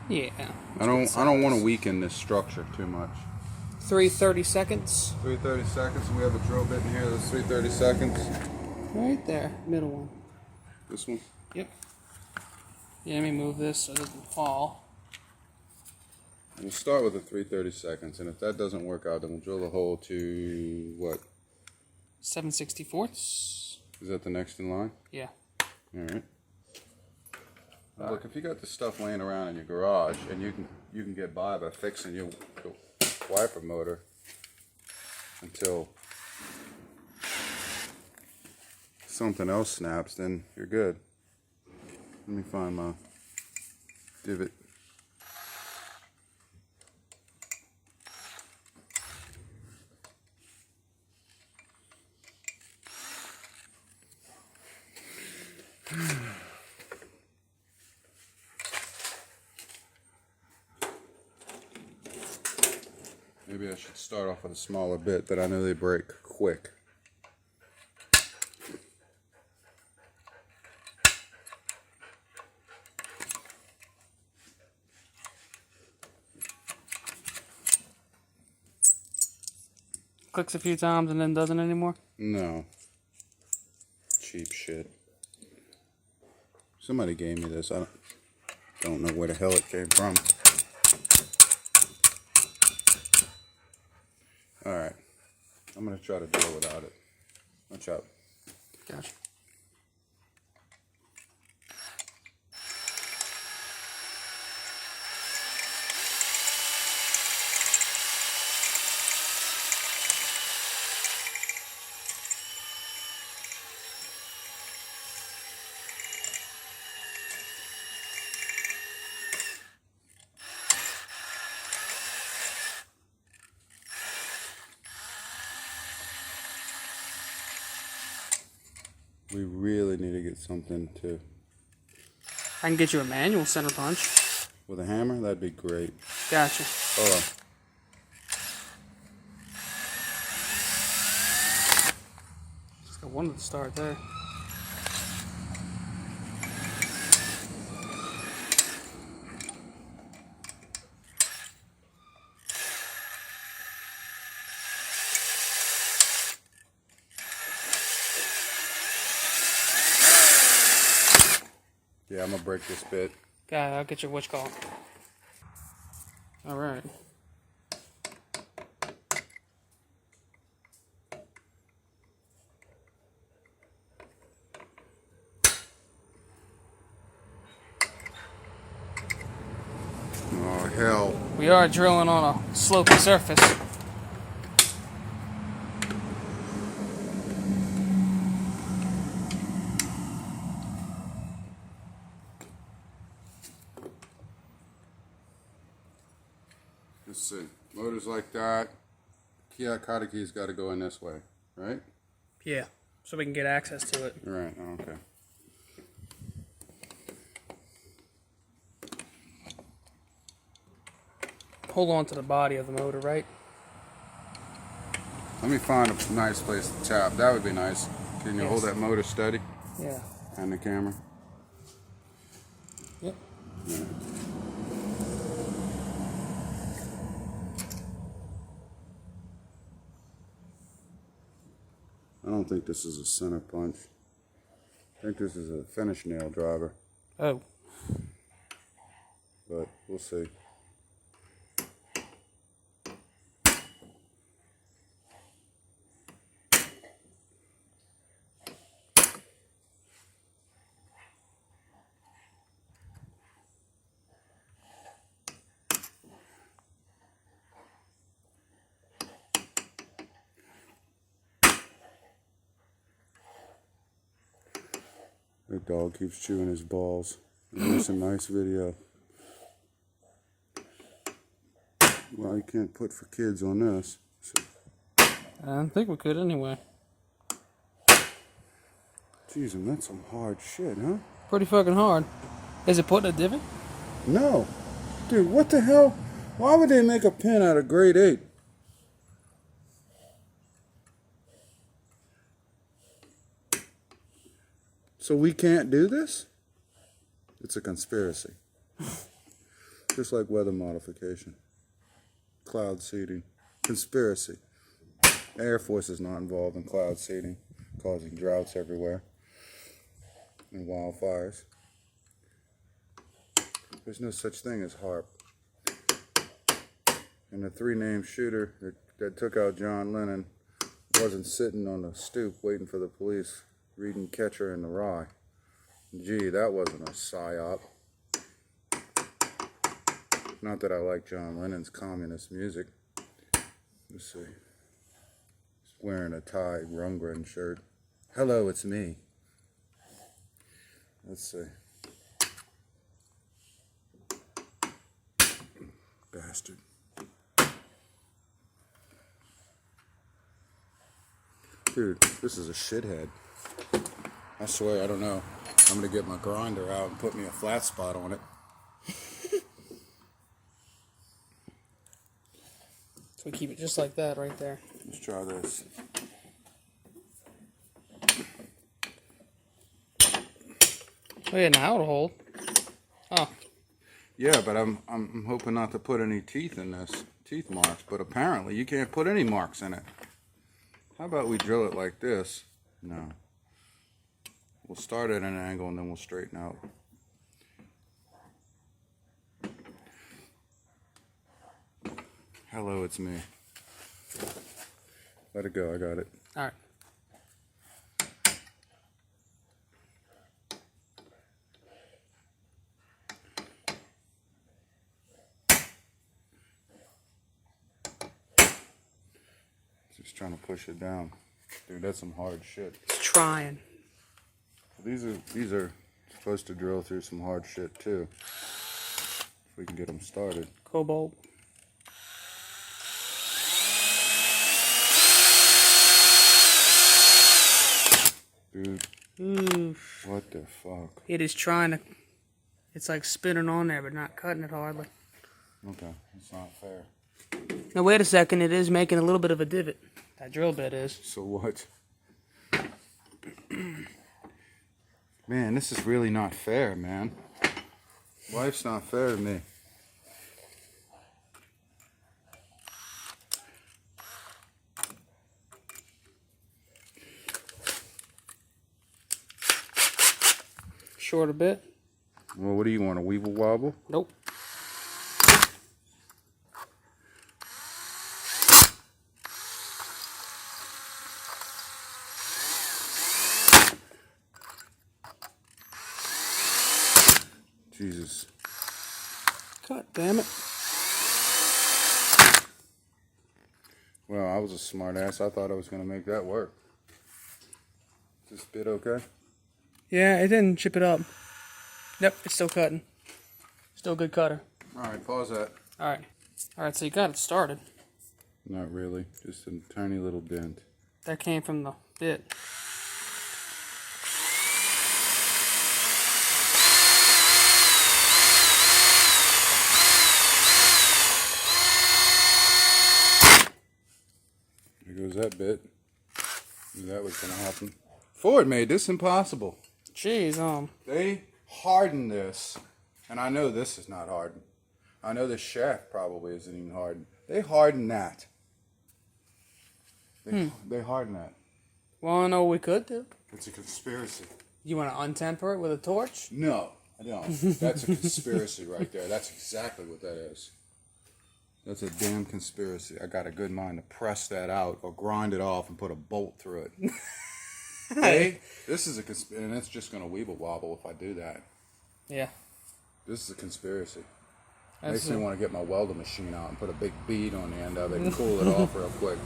Speaker 2: Yeah.
Speaker 1: I don't want to weaken this structure too much.
Speaker 2: 3/30 seconds.
Speaker 1: 3/30 seconds, and we have a drill bit in here that's 3/30 seconds.
Speaker 2: Right there, middle one.
Speaker 1: This one?
Speaker 2: Yep. Yeah, let me move this so it doesn't fall.
Speaker 1: We'll start with the 3/30 seconds, and if that doesn't work out, then we'll drill the hole to what?
Speaker 2: 7/64.
Speaker 1: Is that the next in line?
Speaker 2: Yeah.
Speaker 1: All right. Now look, if you got this stuff laying around in your garage, and you can get by fixing your wiper motor until something else snaps, then you're good. Let me find my divot. Maybe I should start off with a smaller bit, but I know they break quick.
Speaker 2: clicks a few times and then doesn't anymore?
Speaker 1: No. Cheap shit. Somebody gave me this. I don't know where the hell it came from. Alright. I'm going to try to do it without it. Watch out.
Speaker 2: Gotcha.
Speaker 1: We really need to get something to...
Speaker 2: I can get you a manual center punch.
Speaker 1: With a hammer? That'd be great.
Speaker 2: Gotcha.
Speaker 1: Hold on.
Speaker 2: Just got one to start there.
Speaker 1: Yeah, I'm gonna break this bit.
Speaker 2: Got it, I'll get your witch call. Alright.
Speaker 1: Oh, hell.
Speaker 2: We are drilling on a slopy surface.
Speaker 1: Let's see. Motors like that. Key key's got to go in this way, right?
Speaker 2: Yeah, so we can get access to it.
Speaker 1: Right, oh, okay.
Speaker 2: Hold on to the body of the motor, right?
Speaker 1: Let me find a nice place to tap. That would be nice. Can you hold that motor steady?
Speaker 2: Yeah.
Speaker 1: And the camera?
Speaker 2: Yep.
Speaker 1: Yeah. I don't think this is a center punch. I think this is a finish nail driver.
Speaker 2: Oh.
Speaker 1: But we'll see. The dog keeps chewing his balls. It's a nice video. Well, you can't put for kids on this. So.
Speaker 2: I don't think we could anyway.
Speaker 1: Jeez, and that's some hard shit, huh?
Speaker 2: Pretty fucking hard. Is it putting a divot?
Speaker 1: No. Dude, what the hell? Why would they make a pin out of grade 8? So we can't do this? It's a conspiracy. Just like weather modification. Cloud seeding. Conspiracy. Air Force is not involved in cloud seeding, causing droughts everywhere and wildfires. There's no such thing as HARP. And the three-name shooter that took out John Lennon wasn't sitting on the stoop waiting for the police reading Catcher in the Rye. Gee, that wasn't a psyop. Not that I like John Lennon's communist music. Let's see. He's wearing a tie Rundgren shirt. Hello, it's me. Let's see. Bastard. Dude, this is a shithead. I swear, I don't know. I'm gonna get my grinder out and put me a flat spot on it.
Speaker 2: So we keep it just like that right there.
Speaker 1: Let's try this.
Speaker 2: Oh yeah, now it'll hold. Oh.
Speaker 1: Yeah, but I'm hoping not to put any teeth in this. Teeth marks, but apparently you can't put any marks in it. How about we drill it like this? No. We'll start at an angle and then we'll straighten out. Hello, it's me. Let it go, I got it.
Speaker 2: Alright.
Speaker 1: Just trying to push it down. Dude, that's some hard shit.
Speaker 2: It's trying.
Speaker 1: These are supposed to drill through some hard shit too. If we can get them started.
Speaker 2: Cobalt.
Speaker 1: Dude.
Speaker 2: Oof.
Speaker 1: What the fuck?
Speaker 2: It is trying to... It's like spinning on there, but not cutting it hardly.
Speaker 1: Okay, it's not fair.
Speaker 2: Now wait a second, it is making a little bit of a divot. That drill bit is.
Speaker 1: So what? Man, this is really not fair, man. Life's not fair to me.
Speaker 2: Short a bit.
Speaker 1: Well, what do you want, a weeble wobble?
Speaker 2: Nope.
Speaker 1: Jesus.
Speaker 2: God damn it.
Speaker 1: Well, I was a smart ass. I thought I was going to make that work. Is this bit okay?
Speaker 2: Yeah, it didn't chip it up. Yep, it's still cutting. Still a good cutter.
Speaker 1: Alright, pause that.
Speaker 2: Alright. Alright, so you got it started.
Speaker 1: Not really. Just a tiny little dent.
Speaker 2: That came from the bit.
Speaker 1: There goes that bit. Knew that was going to happen. Ford made this impossible.
Speaker 2: Jeez,
Speaker 1: They hardened this, and I know this is not hardened. I know this shaft probably isn't even hardened. They hardened that. They hardened that.
Speaker 2: well, I know what we could do.
Speaker 1: It's a conspiracy.
Speaker 2: You want to untemper it with a torch?
Speaker 1: No, I don't. That's a conspiracy right there. That's exactly what that is. That's a damn conspiracy. I got a good mind to press that out or grind it off and put a bolt through it. Hey, this is a conspiracy, and it's just going to weeble wobble if I do that.
Speaker 2: Yeah.
Speaker 1: This is a conspiracy.
Speaker 2: That's
Speaker 1: Makes me want to get my welding machine out and put a big bead on the end of it and cool it off real quick.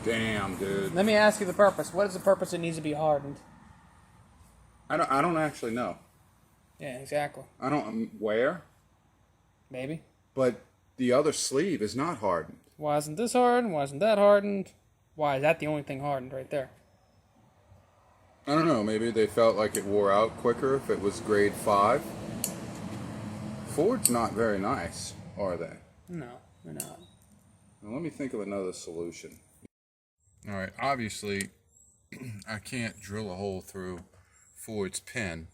Speaker 1: Damn, dude.
Speaker 2: Let me ask you the purpose. What is the purpose it needs to be hardened?
Speaker 1: I don't actually know.
Speaker 2: Yeah, exactly.
Speaker 1: I don't where,
Speaker 2: Maybe.
Speaker 1: but the other sleeve is not hardened.
Speaker 2: Why isn't this hardened? Why isn't that hardened? Why is that the only thing hardened right there?
Speaker 1: I don't know. Maybe they felt like it wore out quicker if it was grade 5. Ford's not very nice, are they?
Speaker 2: No, they're not.
Speaker 1: Now, let me think of another solution. All right, obviously, I can't drill a hole through Ford's pin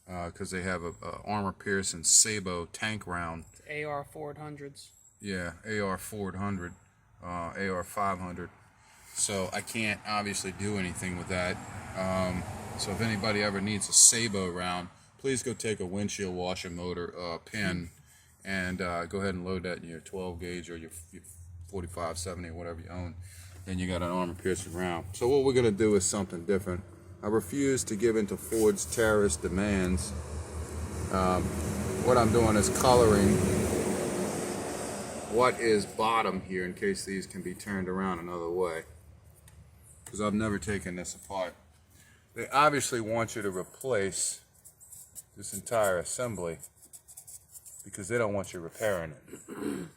Speaker 1: because they have a armor-piercing Sabo tank round.
Speaker 2: It's AR 400s.
Speaker 1: Yeah, AR 400, AR 500. So I can't obviously do anything with that. So if anybody ever needs a Sabo round, please go take a windshield washer motor pin and go ahead and load that in your 12 gauge or your 4570 or whatever you own. Then you got an armor piercing round. So what we're gonna do is something different. I refuse to give in to Ford's terrorist demands. What I'm doing is coloring what is bottom here in case these can be turned around another way. Because I've never taken this apart. They obviously want you to replace this entire assembly because they don't want you repairing it.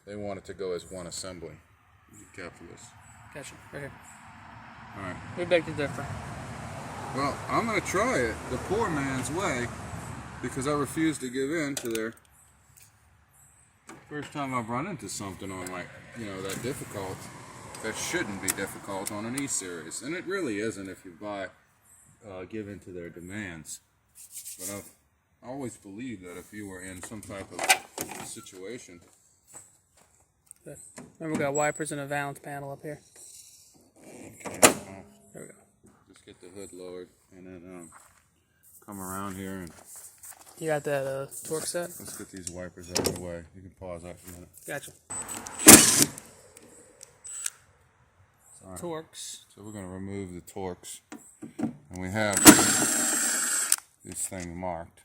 Speaker 1: They want it to go as one assembly. Be careful this.
Speaker 2: Gotcha. Right here.
Speaker 1: Alright.
Speaker 2: We beg to differ.
Speaker 1: Well, I'm going to try it the poor man's way because I refuse to give in to their... First time I've run into something on like, that difficult. That shouldn't be difficult on an E-Series. And it really isn't if you give in to their demands. But I've always believed that if you were in some type of situation...
Speaker 2: Good. Remember, we got wipers and a valance panel up here.
Speaker 1: hood lowered, and then come around here and
Speaker 2: You got that torque set?
Speaker 1: let's get these wipers out of the way. You can pause that for a minute.
Speaker 2: Gotcha.
Speaker 1: All right.
Speaker 2: Torques.
Speaker 1: So we're going to remove the torques, and we have this thing marked.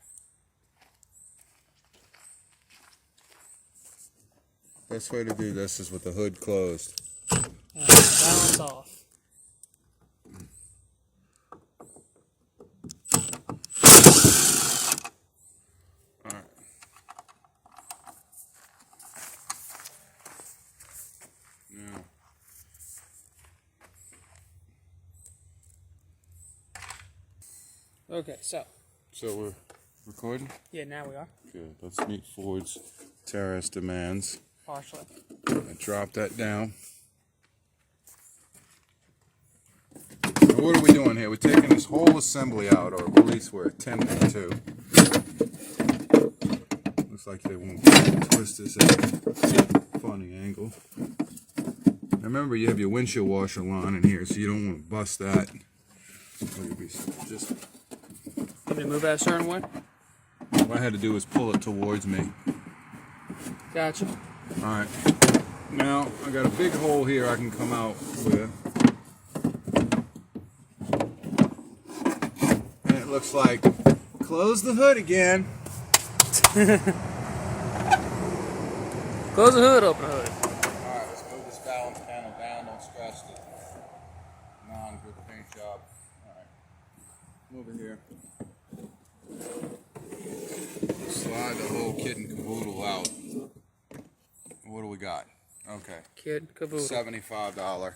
Speaker 1: Best way to do this is with the hood closed.
Speaker 2: And balance off.
Speaker 1: Alright. Now,
Speaker 2: Okay, so
Speaker 1: we're recording?
Speaker 2: yeah, now we are.
Speaker 1: Good. Let's meet Ford's tariff demands.
Speaker 2: Partially.
Speaker 1: I drop that down. Now what are we doing here? We're taking this whole assembly out, or at least we're attempting to. Looks like they won't twist this at a funny angle. Now remember, you have your windshield washer line in here, so you don't want to bust that. Just
Speaker 2: You need to move that a certain way?
Speaker 1: what I had to do was pull it towards me.
Speaker 2: Gotcha.
Speaker 1: Alright, now I got a big hole here I can come out with. And it looks like, close the hood again.
Speaker 2: Close the hood, open the hood.
Speaker 1: Alright, let's move this balance panel down, don't scratch the non-good paint job. Alright, move it here. Slide the whole kit and caboodle out. What do we got? Okay.
Speaker 2: Kid caboodle.
Speaker 1: $75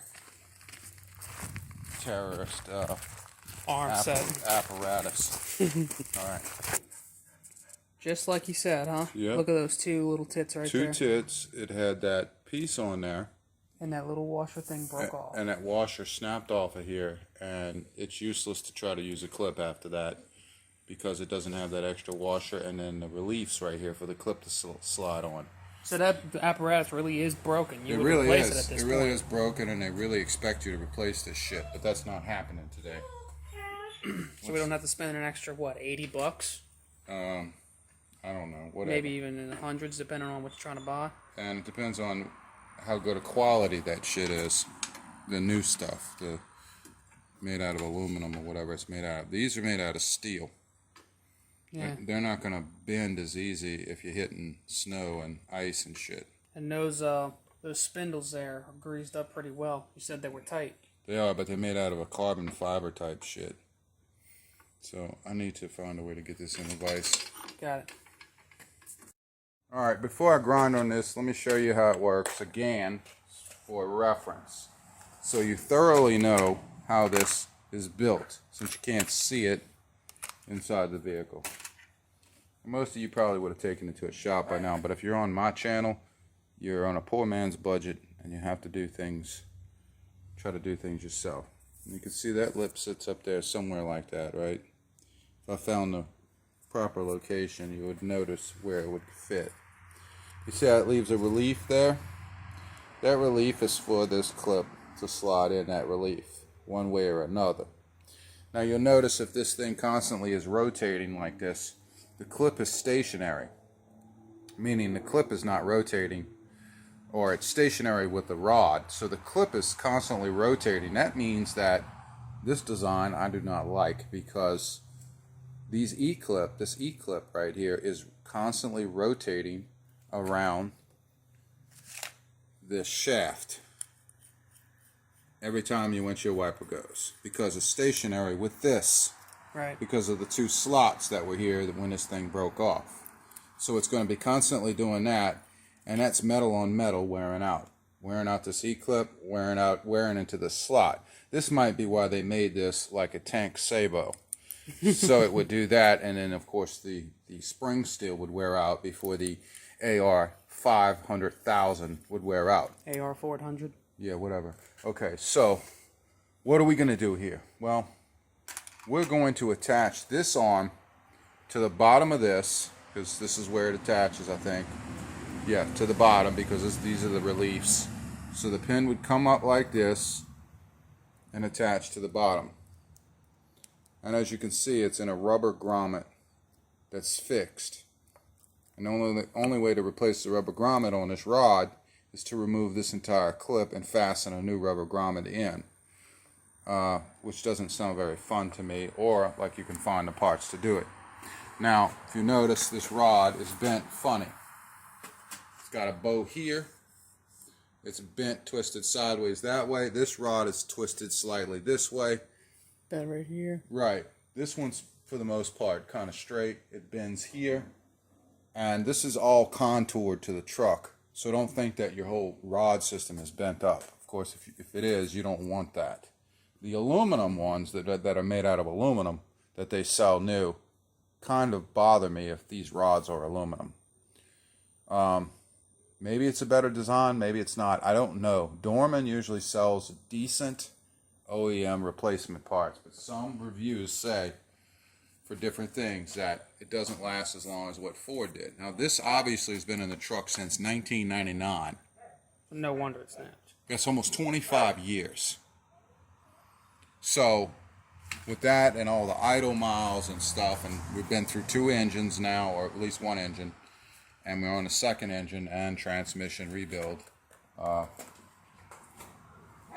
Speaker 1: terrorist
Speaker 2: Arm set.
Speaker 1: apparatus. Alright.
Speaker 2: Just like you said, huh?
Speaker 1: Yep.
Speaker 2: Look at those two little tits right
Speaker 1: Two
Speaker 2: there.
Speaker 1: tits. It had that piece on there.
Speaker 2: And that little washer thing broke off.
Speaker 1: And that washer snapped off of here. And it's useless to try to use a clip after that, because it doesn't have that extra washer, and then the reliefs right here for the clip to slide on.
Speaker 2: So that apparatus really is broken. You
Speaker 1: It
Speaker 2: would
Speaker 1: really
Speaker 2: replace
Speaker 1: is.
Speaker 2: it at this
Speaker 1: It
Speaker 2: point.
Speaker 1: really is broken, and they really expect you to replace this shit, but that's not happening today.
Speaker 2: So we don't have to spend an extra, what, $80?
Speaker 1: I don't know. Whatever.
Speaker 2: Maybe even in the hundreds, depending on what you're trying to buy.
Speaker 1: And it depends on how good a quality that shit is. The new stuff, the made out of aluminum or whatever it's made out of. These are made out of steel.
Speaker 2: Yeah.
Speaker 1: They're not going to bend as easy if you're hitting snow and ice and shit.
Speaker 2: And those spindles there are greased up pretty well. You said they were tight.
Speaker 1: They are, but they're made out of a carbon fiber type shit. So I need to find a way to get this in a vise.
Speaker 2: Got it.
Speaker 1: Alright, before I grind on this, let me show you how it works again for reference. So you thoroughly know how this is built, since you can't see it inside the vehicle. Most of you probably would have taken it to a shop by now, but if you're on my channel, you're on a poor man's budget and you have to do things, try to do things yourself. And you can see that lip sits up there somewhere like that, right? If I found the proper location, you would notice where it would fit. You see how it leaves a relief there? That relief is for this clip to slide in that relief, one way or another. Now you'll notice if this thing constantly is rotating like this, the clip is stationary, meaning the clip is not rotating, or it's stationary with the rod. So the clip is constantly rotating. That means that this design I do not like, because this E-clip right here is constantly rotating around this shaft every time your windshield wiper goes, because it's stationary with this,
Speaker 2: Right.
Speaker 1: because of the two slots that were here when this thing broke off. So it's going to be constantly doing that, and that's metal on metal wearing out this E-clip, wearing into the slot. This might be why they made this like a tank sabot. So it would do that, and then of course the spring steel would wear out before the AR 500,000 would wear out.
Speaker 2: AR 400.
Speaker 1: Yeah, whatever. Okay, so what are we going to do here? Well, we're going to attach this arm to the bottom of this, because this is where it attaches, I think. Yeah, to the bottom, because these are the reliefs. So the pin would come up like this and attach to the bottom. And as you can see, it's in a rubber grommet that's fixed. And the only way to replace the rubber grommet on this rod is to remove this entire clip and fasten a new rubber grommet in. Which doesn't sound very fun to me, or like you can find the parts to do it. Now, if you notice, this rod is bent funny. It's got a bow here. It's bent, twisted sideways that way. This rod is twisted slightly this way.
Speaker 2: That right here.
Speaker 1: Right. This one's, for the most part, kind of straight. It bends here. And this is all contoured to the truck. So don't think that your whole rod system is bent up. Of course, if it is, you don't want that. The aluminum ones that are made out of aluminum that they sell new kind of bother me if these rods are aluminum. Maybe it's a better design, maybe it's not. I don't know. Dorman usually sells decent OEM replacement parts, but some reviews say for different things that it doesn't last as long as what Ford did. Now, this obviously has been in the truck since 1999.
Speaker 2: No wonder it snapped.
Speaker 1: That's almost 25 years. So, with that and all the idle miles and stuff, and we've been through 2 engines now, or at least 1 engine, and we're on the 2nd engine and transmission rebuild.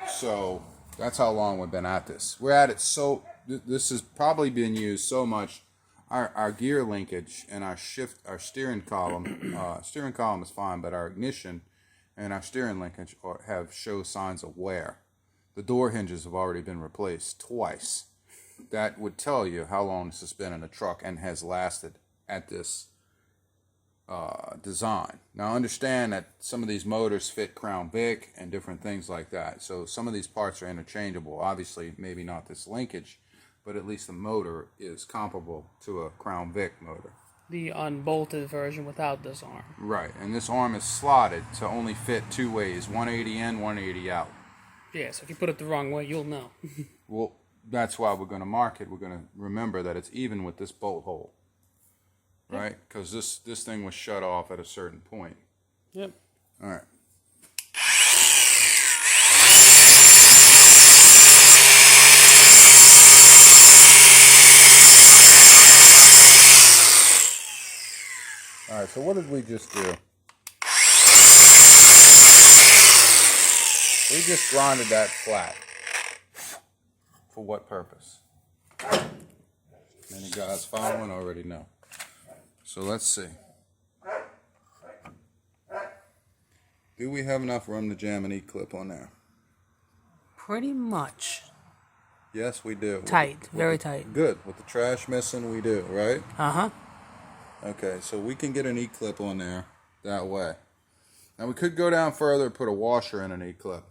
Speaker 1: So, that's how long we've been at this. We're at it so, this has probably been used so much. Our gear linkage and our steering column is fine, but our ignition and our steering linkage show signs of wear. The door hinges have already been replaced twice. That would tell you how long this has been in the truck and has lasted at this design. Now understand that some of these motors fit Crown Vic and different things like that. So some of these parts are interchangeable. Obviously, maybe not this linkage, but at least the motor is comparable to a Crown Vic motor.
Speaker 2: The unbolted version without this arm.
Speaker 1: Right, and this arm is slotted to only fit 2 ways, 180 in, 180 out.
Speaker 2: Yeah, so if you put it the wrong way, you'll know.
Speaker 1: Well, that's why we're going to mark it. We're going to remember that it's even with this bolt hole. Right? Because this thing was shut off at a certain point.
Speaker 2: Yep.
Speaker 1: All right. All right, so what did we just do? We just grinded that flat. For what purpose? Many guys following already know. So let's see. Do we have enough room to jam an E-clip on there?
Speaker 2: Pretty much.
Speaker 1: Yes, we do.
Speaker 2: Tight, very tight.
Speaker 1: Good. With the trash missing, we do, right?
Speaker 2: Uh-huh.
Speaker 1: Okay, so we can get an E-clip on there that way. Now we could go down further and put a washer in an E-clip.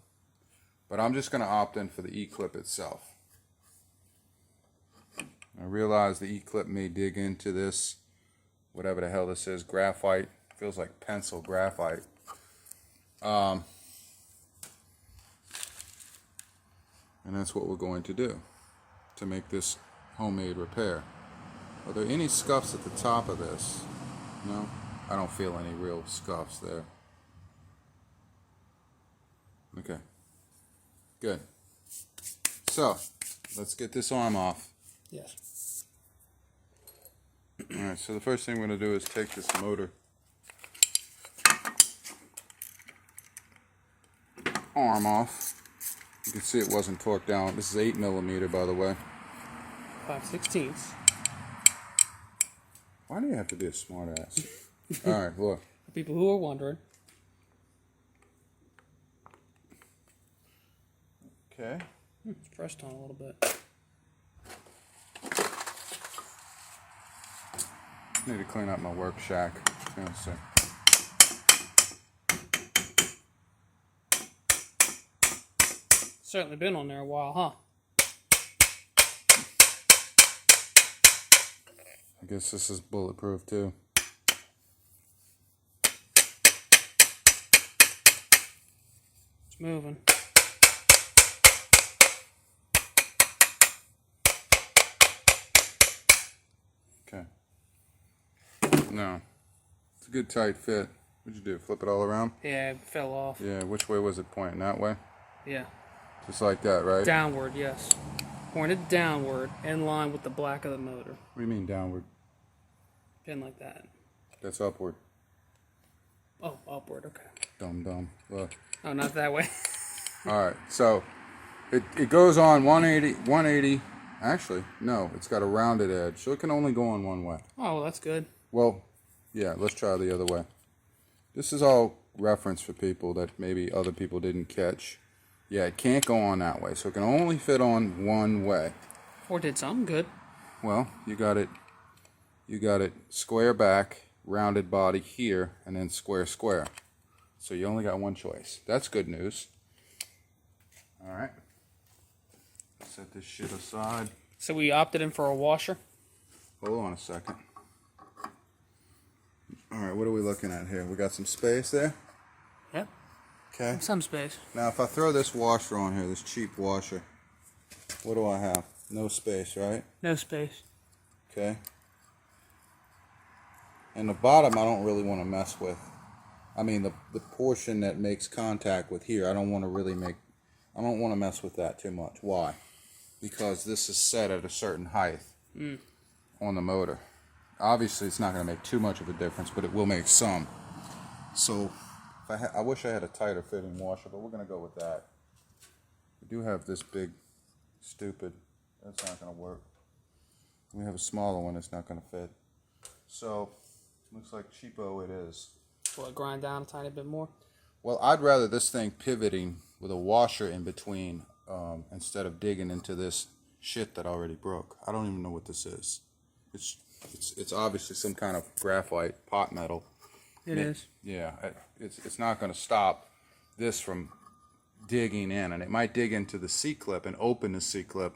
Speaker 1: But I'm just going to opt in for the E-clip itself. I realize the E-clip may dig into this, whatever the hell this is, graphite. Feels like pencil graphite. And that's what we're going to do to make this homemade repair. Are there any scuffs at the top of this? No? I don't feel any real scuffs there. Okay. Good. So, let's get this arm off.
Speaker 2: Yes.
Speaker 1: Alright, so the first thing we're going to do is take this motor arm off. You can see it wasn't torqued down. This is 8mm, by the way.
Speaker 2: 5/16.
Speaker 1: Why do you have to be a smart ass? Alright, look.
Speaker 2: For people who are wondering.
Speaker 1: Okay.
Speaker 2: It's pressed on a little bit.
Speaker 1: Need to clean up my work shack. Let's see.
Speaker 2: Certainly been on there a while, huh?
Speaker 1: I guess this is bulletproof too.
Speaker 2: It's moving.
Speaker 1: Okay. No. It's a good tight fit. What'd you do? Flip it all around?
Speaker 2: Yeah, it fell off.
Speaker 1: Yeah, which way was it pointing? That way?
Speaker 2: Yeah.
Speaker 1: Just like that, right?
Speaker 2: Downward, yes. Pointed downward, in line with the black of the motor.
Speaker 1: What do you mean downward?
Speaker 2: Pin like that.
Speaker 1: That's upward.
Speaker 2: Oh, upward, okay.
Speaker 1: Dumb. Look.
Speaker 2: Oh, not that way.
Speaker 1: Alright, so it goes on 180. Actually, no, it's got a rounded edge, so it can only go on one way.
Speaker 2: Oh, well, that's good.
Speaker 1: Well, yeah, let's try the other way. This is all reference for people that maybe other people didn't catch. Yeah, it can't go on that way, so it can only fit on one way.
Speaker 2: Or did something good.
Speaker 1: Well, you got it square back, rounded body here, and then square. So you only got one choice. That's good news. All right. Set this shit aside.
Speaker 2: So we opted in for a washer.
Speaker 1: Hold on a second. All right, what are we looking at here? We got some space there?
Speaker 2: Yep.
Speaker 1: Okay.
Speaker 2: Some space.
Speaker 1: Now, if I throw this washer on here, this cheap washer, what do I have? No space, right?
Speaker 2: No space.
Speaker 1: Okay. And the bottom, I don't really want to mess with. I mean, the portion that makes contact with here, I don't want to mess with that too much. Why? Because this is set at a certain height on the motor. Obviously, it's not going to make too much of a difference, but it will make some. So, I wish I had a tighter fitting washer, but we're going to go with that. We do have this big, stupid, that's not going to work. We have a smaller one that's not going to fit. So, looks like cheapo it is.
Speaker 2: Will it grind down a tiny bit more?
Speaker 1: Well, I'd rather this thing pivoting with a washer in between instead of digging into this shit that already broke. I don't even know what this is. It's obviously some kind of graphite pot metal.
Speaker 2: It is.
Speaker 1: Yeah, it's not going to stop this from digging in, and it might dig into the C-clip and open the C-clip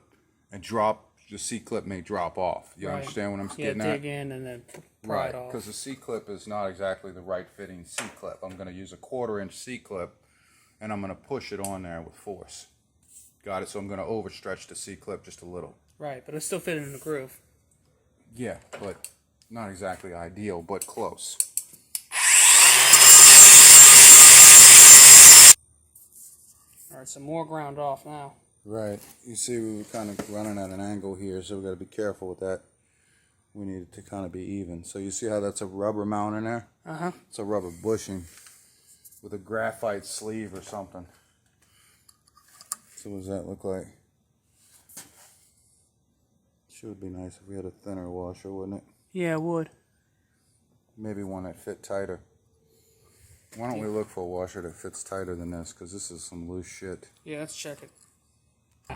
Speaker 1: and drop. The C-clip may drop off. You understand what I'm getting at?
Speaker 2: Yeah, dig in and then pry it off.
Speaker 1: Because the C-clip is not exactly the right fitting C-clip. I'm going to use a 1/4-inch C-clip, and I'm going to push it on there with force. Got it? So I'm going to overstretch the C-clip just a little.
Speaker 2: Right, but it's still fitting in the groove.
Speaker 1: Yeah, but not exactly ideal, but close.
Speaker 2: All right, so more ground off now.
Speaker 1: Right. You see we were kind of running at an angle here, so we got to be careful with that. We need it to kind of be even. So you see how that's a rubber mount in there?
Speaker 2: Uh-huh.
Speaker 1: It's a rubber bushing with a graphite sleeve or something. So what does that look like? Sure would be nice if we had a thinner washer, wouldn't it?
Speaker 2: Yeah, it would.
Speaker 1: Maybe one that fit tighter. Why don't we look for a washer that fits tighter than this? Because this is some loose shit.
Speaker 2: Yeah, let's check it. So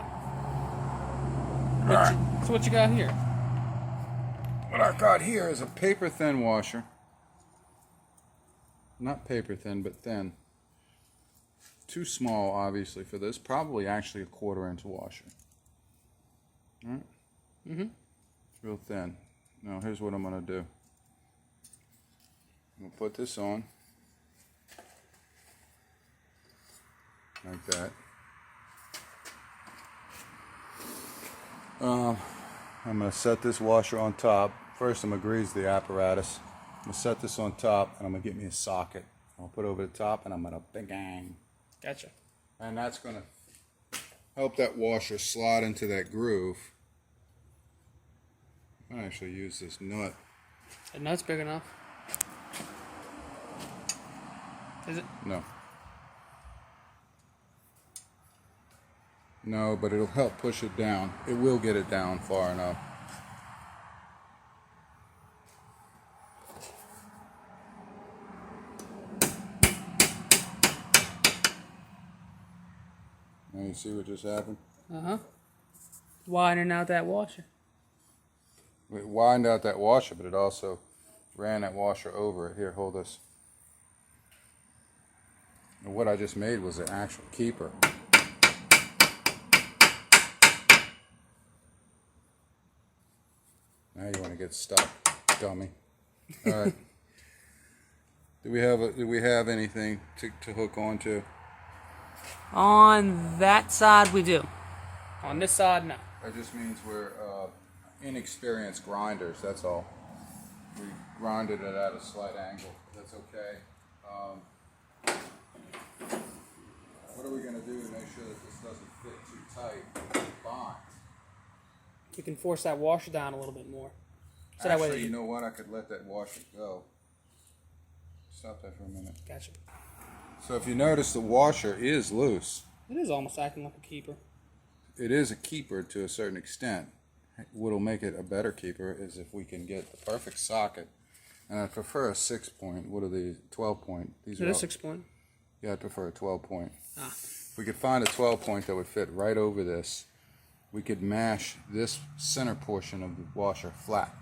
Speaker 2: what you got here?
Speaker 1: What I got here is a paper thin washer. Not paper thin, but thin. Too small, obviously, for this. Probably actually a 1/4-inch washer. All right?
Speaker 2: Mm-hmm.
Speaker 1: It's real thin. Now, here's what I'm going to do. I'm going to put this on. Like that. I'm going to set this washer on top. First, I'm going to grease the apparatus. I'm going to set this on top, and I'm going to get me a socket. I'll put it over the top, and I'm going to bang.
Speaker 2: Gotcha.
Speaker 1: And that's going to help that washer slide into that groove. I actually use this nut.
Speaker 2: The nut's big enough. Is it?
Speaker 1: No. No, but it'll help push it down. It will get it down far enough. Now you see what just happened?
Speaker 2: Uh-huh. Widening out that washer.
Speaker 1: It widened out that washer, but it also ran that washer over it. Here, hold this. And what I just made was an actual keeper. Now you want to get stuck, dummy. All right. Do we have anything to hook onto?
Speaker 2: On that side, we do. On this side, no.
Speaker 1: That just means we're inexperienced grinders. That's all. We grinded it at a slight angle. That's okay. What are we going to do to make sure that this doesn't fit too tight? Bond.
Speaker 2: You can force that washer down a little bit more. So
Speaker 1: Actually,
Speaker 2: that way
Speaker 1: you know what? I could let that washer go. Stop that for a minute.
Speaker 2: Gotcha.
Speaker 1: So if you notice, the washer is loose.
Speaker 2: It is almost acting like a keeper.
Speaker 1: It is a keeper to a certain extent. What'll make it a better keeper is if we can get the perfect socket. And I prefer a 6-point. What are these? 12-point. These
Speaker 2: It
Speaker 1: are
Speaker 2: is 6-point.
Speaker 1: Yeah, I prefer a 12-point.
Speaker 2: Ah.
Speaker 1: If we could find a 12-point that would fit right over this, we could mash this center portion of the washer flat.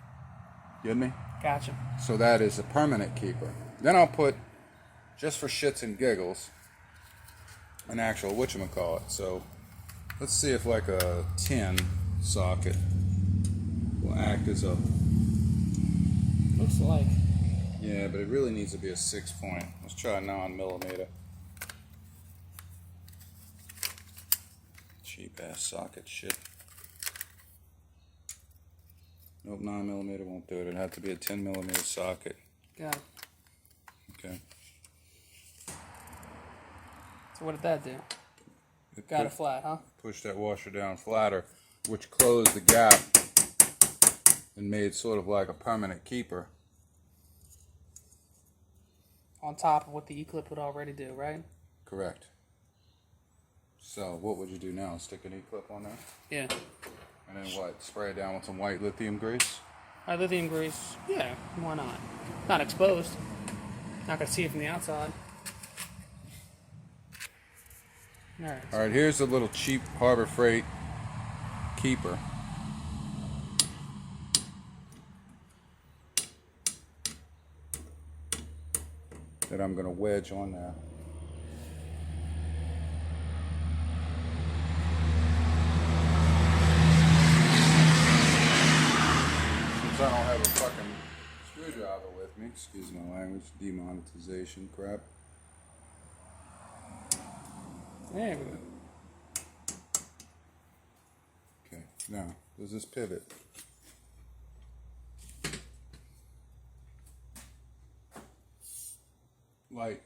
Speaker 1: Get me?
Speaker 2: Gotcha.
Speaker 1: So that is a permanent keeper. Then I'll put, just for shits and giggles, an actual whatchamacallit. So let's see if like a tin socket will act as a...
Speaker 2: Looks like.
Speaker 1: Yeah, but it really needs to be a 6-point. Let's try a 9mm. Cheap ass socket shit. Nope, 9mm won't do it. It'd have to be a 10mm socket.
Speaker 2: Got it.
Speaker 1: Okay.
Speaker 2: So what did that do? Got it flat, huh?
Speaker 1: Push that washer down flatter, which closed the gap and made sort of like a permanent keeper.
Speaker 2: On top of what the E-clip would already do, right?
Speaker 1: Correct. So what would you do now? Stick an E-clip on there?
Speaker 2: Yeah.
Speaker 1: And then what? Spray it down with some white lithium grease?
Speaker 2: Lithium grease, yeah, why not? Not exposed. Not gonna see it from the outside. Alright.
Speaker 1: Alright, here's a little cheap Harbor Freight keeper. That I'm going to wedge on there. Since I don't have a fucking screwdriver with me, excuse my language, demonetization crap.
Speaker 2: There we go.
Speaker 1: Okay, now, does this pivot? Like,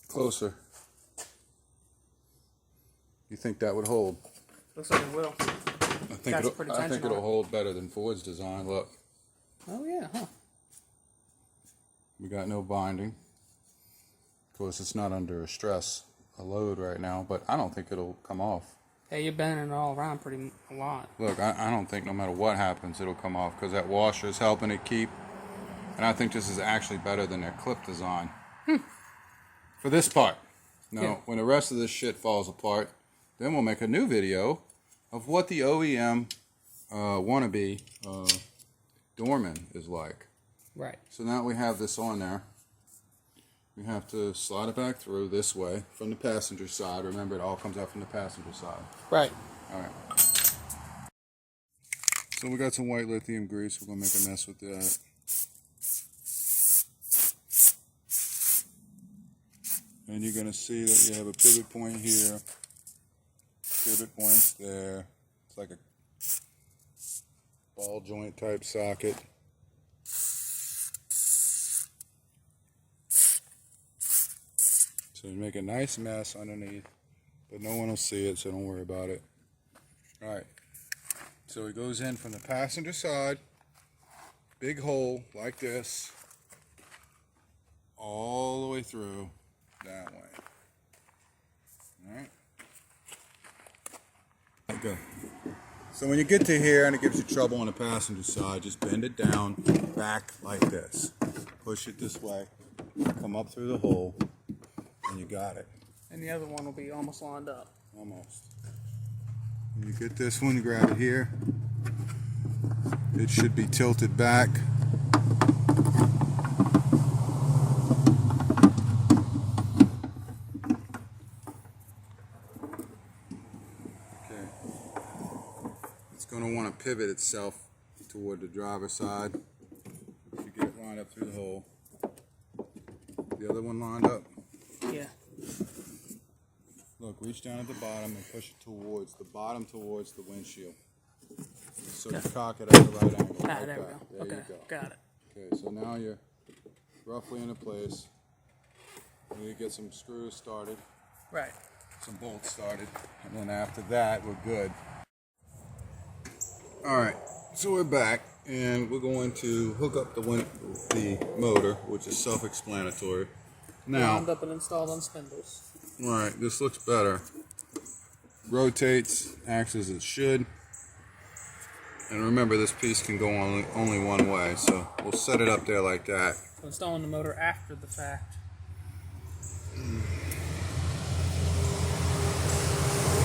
Speaker 1: closer. You think that would hold?
Speaker 2: Looks like it will.
Speaker 1: I think it'll hold better than Ford's design. Look.
Speaker 2: Oh yeah, huh?
Speaker 1: We got no binding. Of course, it's not under a load right now, but I don't think it'll come off.
Speaker 2: Hey, you're bending it all around a lot.
Speaker 1: Look, I don't think no matter what happens, it'll come off because that washer is helping it keep. And I think this is actually better than their clip design. For this part. Now,
Speaker 2: Yeah.
Speaker 1: when the rest of this shit falls apart, then we'll make a new video of what the OEM wannabe doorman is like.
Speaker 2: Right.
Speaker 1: So now we have this on there. We have to slide it back through this way from the passenger side. Remember, it all comes out from the passenger side.
Speaker 2: Right.
Speaker 1: All right. So we got some white lithium grease. We're going to make a mess with that. And you're going to see that you have a pivot point here. Pivot points there. It's like a ball joint type socket. So you make a nice mess underneath, but no one will see it, so don't worry about it. Alright, so it goes in from the passenger side, big hole like this, all the way through that way. Alright. Okay. So when you get to here and it gives you trouble on the passenger side, just bend it down, back like this. Push it this way, come up through the hole, and you got it.
Speaker 2: And the other one will be almost lined up.
Speaker 1: Almost. When you get this one, grab it here. It should be tilted back. Okay. It's going to want to pivot itself toward the driver's side. You get it lined up through the hole. The other one lined up.
Speaker 2: Yeah.
Speaker 1: Look, reach down at the bottom and push it towards the bottom, towards the windshield. So you cock it at the right angle.
Speaker 2: Ah,
Speaker 1: like
Speaker 2: there we
Speaker 1: that.
Speaker 2: go.
Speaker 1: There
Speaker 2: Okay,
Speaker 1: you go.
Speaker 2: got it.
Speaker 1: Okay, so now you're roughly into place. You get some screws started,
Speaker 2: Right.
Speaker 1: some bolts started, and then after that, we're good. Alright, so we're back and we're going to hook up the motor, which is self-explanatory. Now,
Speaker 2: Wound up and installed on spindles.
Speaker 1: alright, this looks better. Rotates, acts as it should. And remember, this piece can go only one way, so we'll set it up there like that.
Speaker 2: So installing the motor after the fact.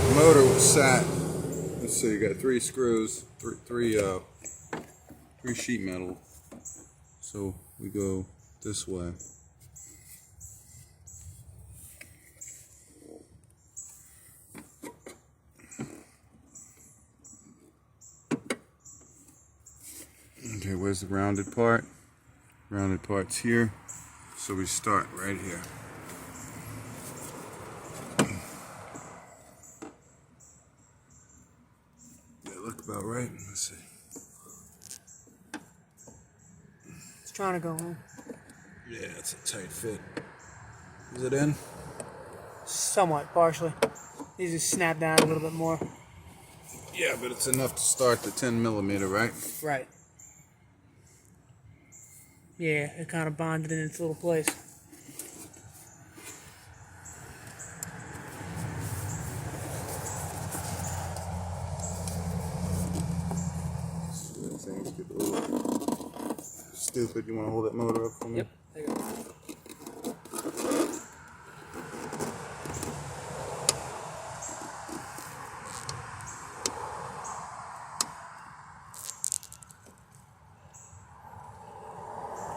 Speaker 1: The motor was sat. Let's see, you got 3 screws, three sheet metal. So we go this way. Okay, where's the rounded part? Rounded part's here. So we start right here. Look about right. Let's see.
Speaker 2: It's trying to go home.
Speaker 1: Yeah, it's a tight fit. Is it in?
Speaker 2: Somewhat, partially. Needs to snap down a little bit more.
Speaker 1: Yeah, but it's enough to start the 10mm, right?
Speaker 2: Right. Yeah, it kind of bonded in its little place.
Speaker 1: Things get a little stupid. You want to hold that motor up for me?
Speaker 2: Yep. There you go.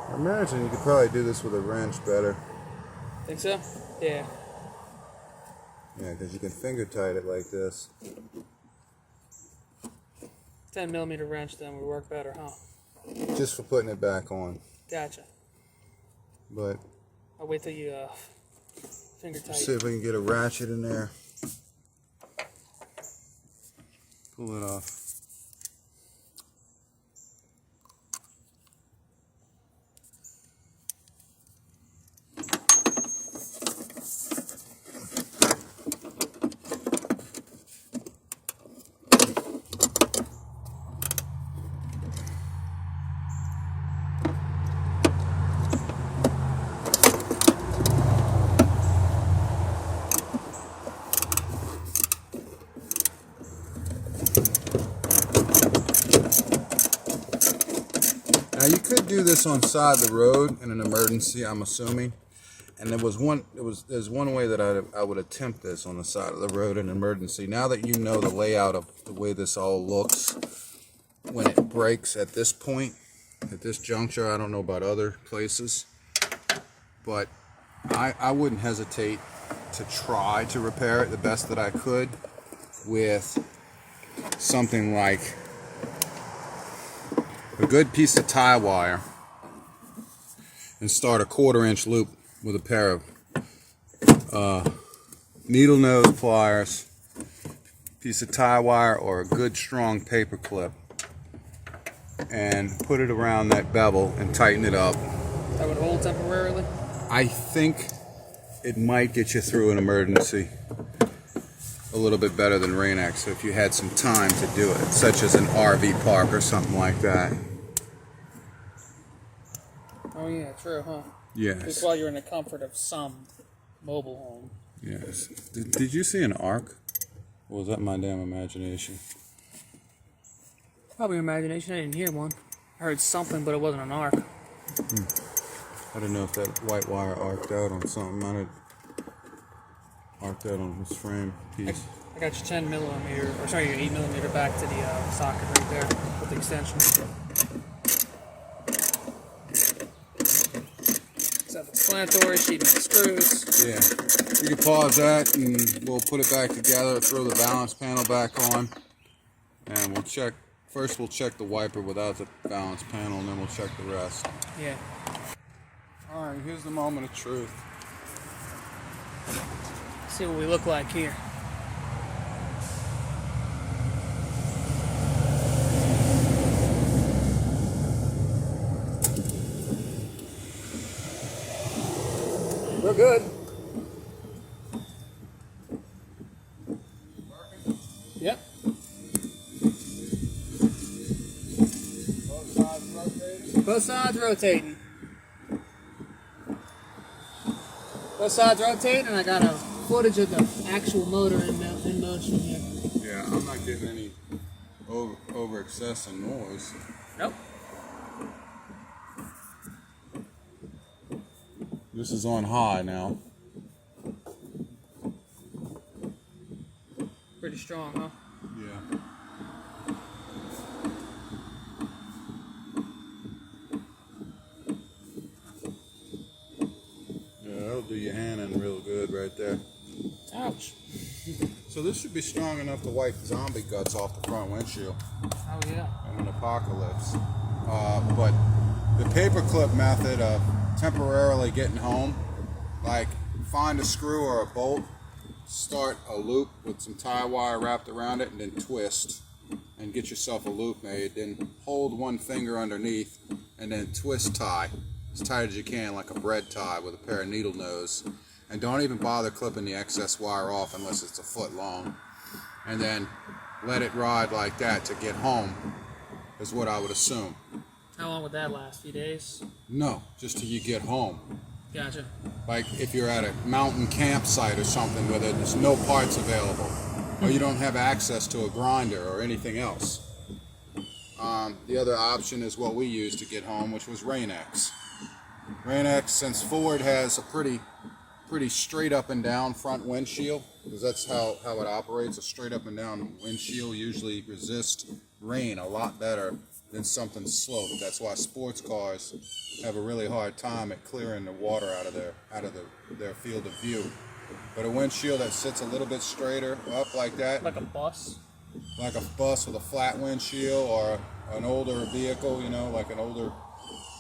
Speaker 1: I imagine you could probably do this with a wrench better.
Speaker 2: Think so? Yeah.
Speaker 1: Yeah, because you can finger tight it like this.
Speaker 2: 10mm wrench then would work better, huh?
Speaker 1: Just for putting it back on.
Speaker 2: Gotcha.
Speaker 1: But
Speaker 2: I'll wait till you finger tight.
Speaker 1: see if we can get a ratchet in there. Pull it off. Now you could do this on side of the road in an emergency, I'm assuming. And there's one way that I would attempt this on the side of the road in an emergency. Now that you know the layout of the way this all looks, when it breaks at this point, at this juncture, I don't know about other places, but I wouldn't hesitate to try to repair it the best that I could with something like a good piece of tie wire and start a 1/4 inch loop with a pair of needle nose pliers, piece of tie wire, or a good strong paper clip, and put it around that bevel and tighten it up.
Speaker 2: That would hold temporarily?
Speaker 1: I think it might get you through an emergency a little bit better than Rain-X if you had some time to do it, such as an RV park or something like that.
Speaker 2: Oh yeah, true, huh?
Speaker 1: Yes.
Speaker 2: Just while you're in the comfort of some mobile home.
Speaker 1: Yes. Did you see an arc? Or was that my damn imagination?
Speaker 2: Probably imagination. I didn't hear one. I heard something, but it wasn't an arc.
Speaker 1: I don't know if that white wire arced out on something. Mine had arced out on this frame piece.
Speaker 2: I got your 10mm, or sorry, your 8mm back to the socket right there with the extension. Self-explanatory, sheet metal screws.
Speaker 1: Yeah. We can pause that and we'll put it back together, throw the balance panel back on, and we'll check. First we'll check the wiper without the balance panel, and then we'll check the rest.
Speaker 2: Yeah.
Speaker 1: Alright, here's the moment of truth.
Speaker 2: See what we look like here. We're good. Yep. rotating. Both sides rotating, and I got a footage of the actual motor in motion here.
Speaker 1: Yeah, I'm not getting any over excess and noise.
Speaker 2: Nope.
Speaker 1: This is on high now.
Speaker 2: Pretty strong, huh?
Speaker 1: Yeah. Yeah, that'll do your hand in real good right there.
Speaker 2: Ouch.
Speaker 1: So this should be strong enough to wipe zombie guts off the front windshield
Speaker 2: Oh yeah.
Speaker 1: in an apocalypse. But the paperclip method of temporarily getting home, like find a screw or a bolt, start a loop with some tie wire wrapped around it, and then twist and get yourself a loop made. Then hold one finger underneath and then twist tie as tight as you can, like a bread tie with a pair of needle nose. And don't even bother clipping the excess wire off unless it's a foot long. And then let it ride like that to get home, is what I would assume.
Speaker 2: How long would that last? A few days?
Speaker 1: No, just till you get home.
Speaker 2: Gotcha.
Speaker 1: Like if you're at a mountain campsite or something where there's no parts available, or you don't have access to a grinder or anything else. The other option is what we used to get home, which was Rain-X. Rain-X, since Ford has a pretty straight up and down front windshield, because that's how it operates. A straight up and down windshield usually resists rain a lot better than something sloped. That's why sports cars have a really hard time at clearing the water out of their field of view. But a windshield that sits a little bit straighter up like that,
Speaker 2: Like a bus?
Speaker 1: like a bus with a flat windshield, or an older vehicle, like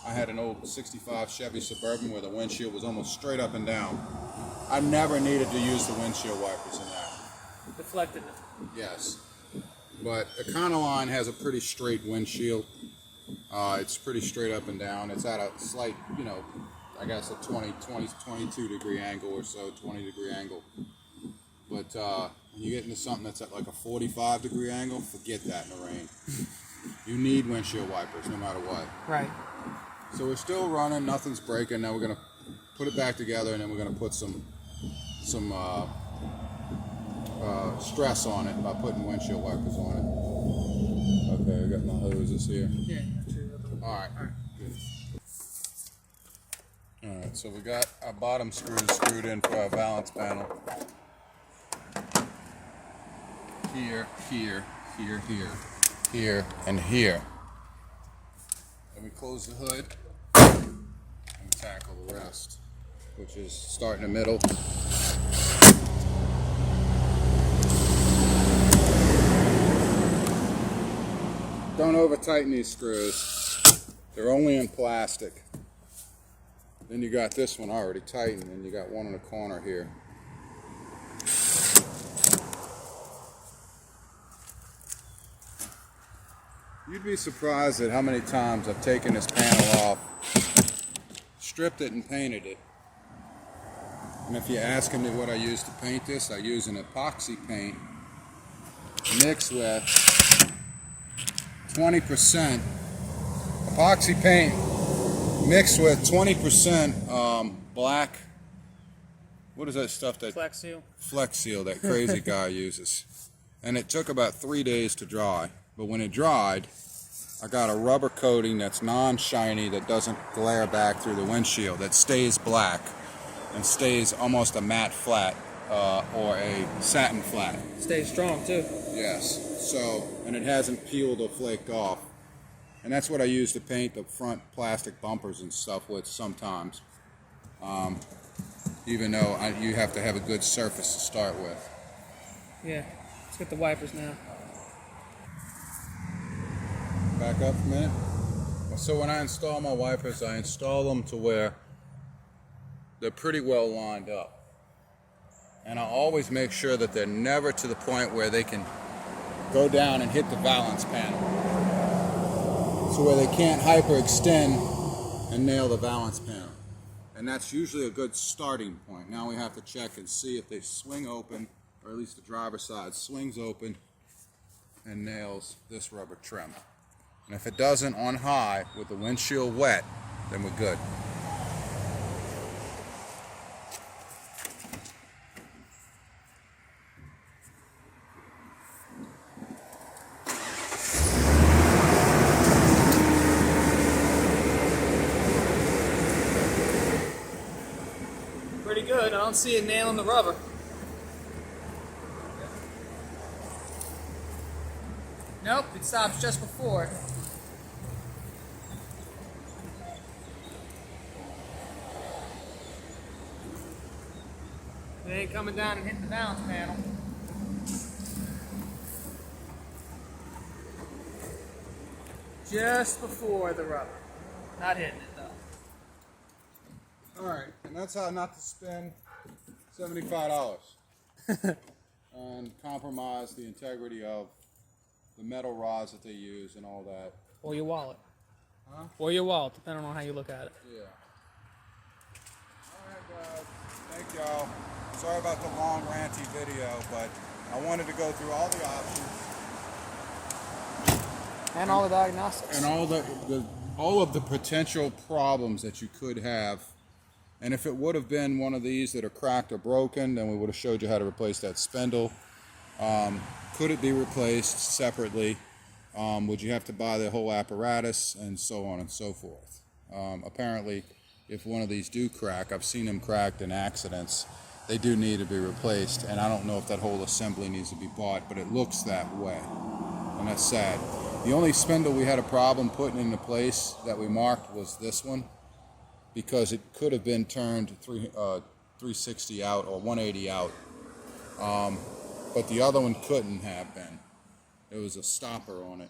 Speaker 1: I had an old 65 Chevy Suburban where the windshield was almost straight up and down. I never needed to use the windshield wipers in that.
Speaker 2: Deflected it.
Speaker 1: Yes. But Econoline has a pretty straight windshield. It's pretty straight up and down. It's at a slight, I guess a 22 degree angle or so, 20 degree angle. But when you get into something that's at like a 45 degree angle, forget that in the rain. You need windshield wipers no matter what.
Speaker 2: Right.
Speaker 1: So we're still running, nothing's breaking. Now we're gonna put it back together, and then we're gonna put some stress on it by putting windshield wipers on it. Okay, I got my hoses here.
Speaker 2: Yeah, true.
Speaker 1: All right. Good. All right, so we got our bottom screws screwed in for our balance panel. Here, here, here, here, here, and here. Then we close the hood and tackle the rest, which is start in the middle. Don't over tighten these screws. They're only in plastic. Then you got this one already tightened, and you got one in the corner here. You'd be surprised at how many times I've taken this panel off, stripped it and painted it. And if you're asking me what I use to paint this, I use an epoxy paint mixed with 20% epoxy paint mixed with 20% black, what is that stuff that
Speaker 2: Flex seal.
Speaker 1: Flex Seal that crazy guy uses. And it took about 3 days to dry. But when it dried, I got a rubber coating that's non-shiny, that doesn't glare back through the windshield, that stays black and stays almost a matte flat or a satin flat.
Speaker 2: Stays strong too.
Speaker 1: Yes. So, and it hasn't peeled or flaked off. And that's what I use to paint the front plastic bumpers and stuff with sometimes. Even though you have to have a good surface to start with.
Speaker 2: Yeah. Let's get the wipers now.
Speaker 1: Back up a minute. So when I install my wipers, I install them to where they're pretty well lined up. And I always make sure that they're never to the point where they can go down and hit the valance panel. So where they can't hyperextend and nail the valance panel. And that's usually a good starting point. Now we have to check and see if they swing open, or at least the driver's side swings open and nails this rubber trim. And if it doesn't on high with the windshield wet, then we're good.
Speaker 2: Pretty good. I don't see a nail in the rubber. Nope, it stops just before it. It ain't coming down and hitting the balance panel. Just before the rubber. Not hitting it though.
Speaker 1: Alright, and that's how not to spend $75 and compromise the integrity of the metal rods that they use and all that.
Speaker 2: Or your wallet.
Speaker 1: Huh?
Speaker 2: Or your wallet, depending on how you look at it.
Speaker 1: Yeah. Alright guys, thank y'all. Sorry about the long ranty video, but I wanted to go through all the options.
Speaker 2: And all the diagnostics.
Speaker 1: And all of the potential problems that you could have. And if it would have been one of these that are cracked or broken, then we would have showed you how to replace that spindle. Could it be replaced separately? Would you have to buy the whole apparatus, and so on and so forth? Apparently, if one of these do crack, I've seen them cracked in accidents, they do need to be replaced, and I don't know if that whole assembly needs to be bought, but it looks that way, and that's sad. The only spindle we had a problem putting into place that we marked was this one, because it could have been turned 360 out or 180 out, but the other one couldn't have been. There was a stopper on it,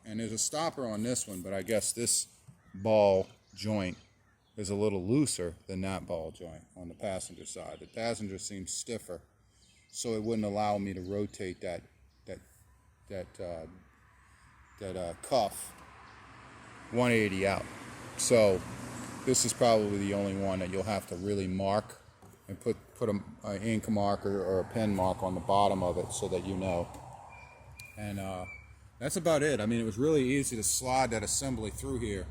Speaker 1: and there's a stopper on this one, but I guess this ball joint is a little looser than that ball joint on the passenger side. The passenger seems stiffer, so it wouldn't allow me to rotate that cuff 180 out. So this is probably the only one that you'll have to really mark and put an ink marker or a pen mark on the bottom of it so that you know. And that's about it. I mean, it was really easy to slide that assembly through here.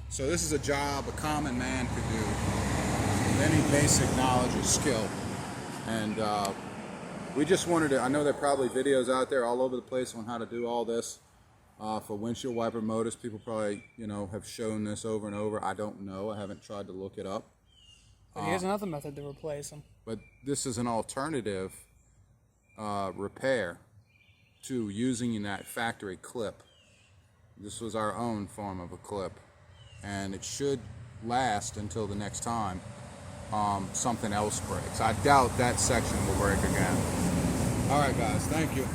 Speaker 1: So this is a job a common man could do with any basic knowledge or skill. And we just wanted to, I know there are probably videos out there all over the place on how to do all this. For windshield wiper motors, people probably, have shown this over and over. I don't know. I haven't tried to look it up.
Speaker 2: But here's another method to replace them.
Speaker 1: But this is an alternative repair to using that factory clip. This was our own form of a clip, and it should last until the next time something else breaks. I doubt that section will break again. All right, guys. Thank you.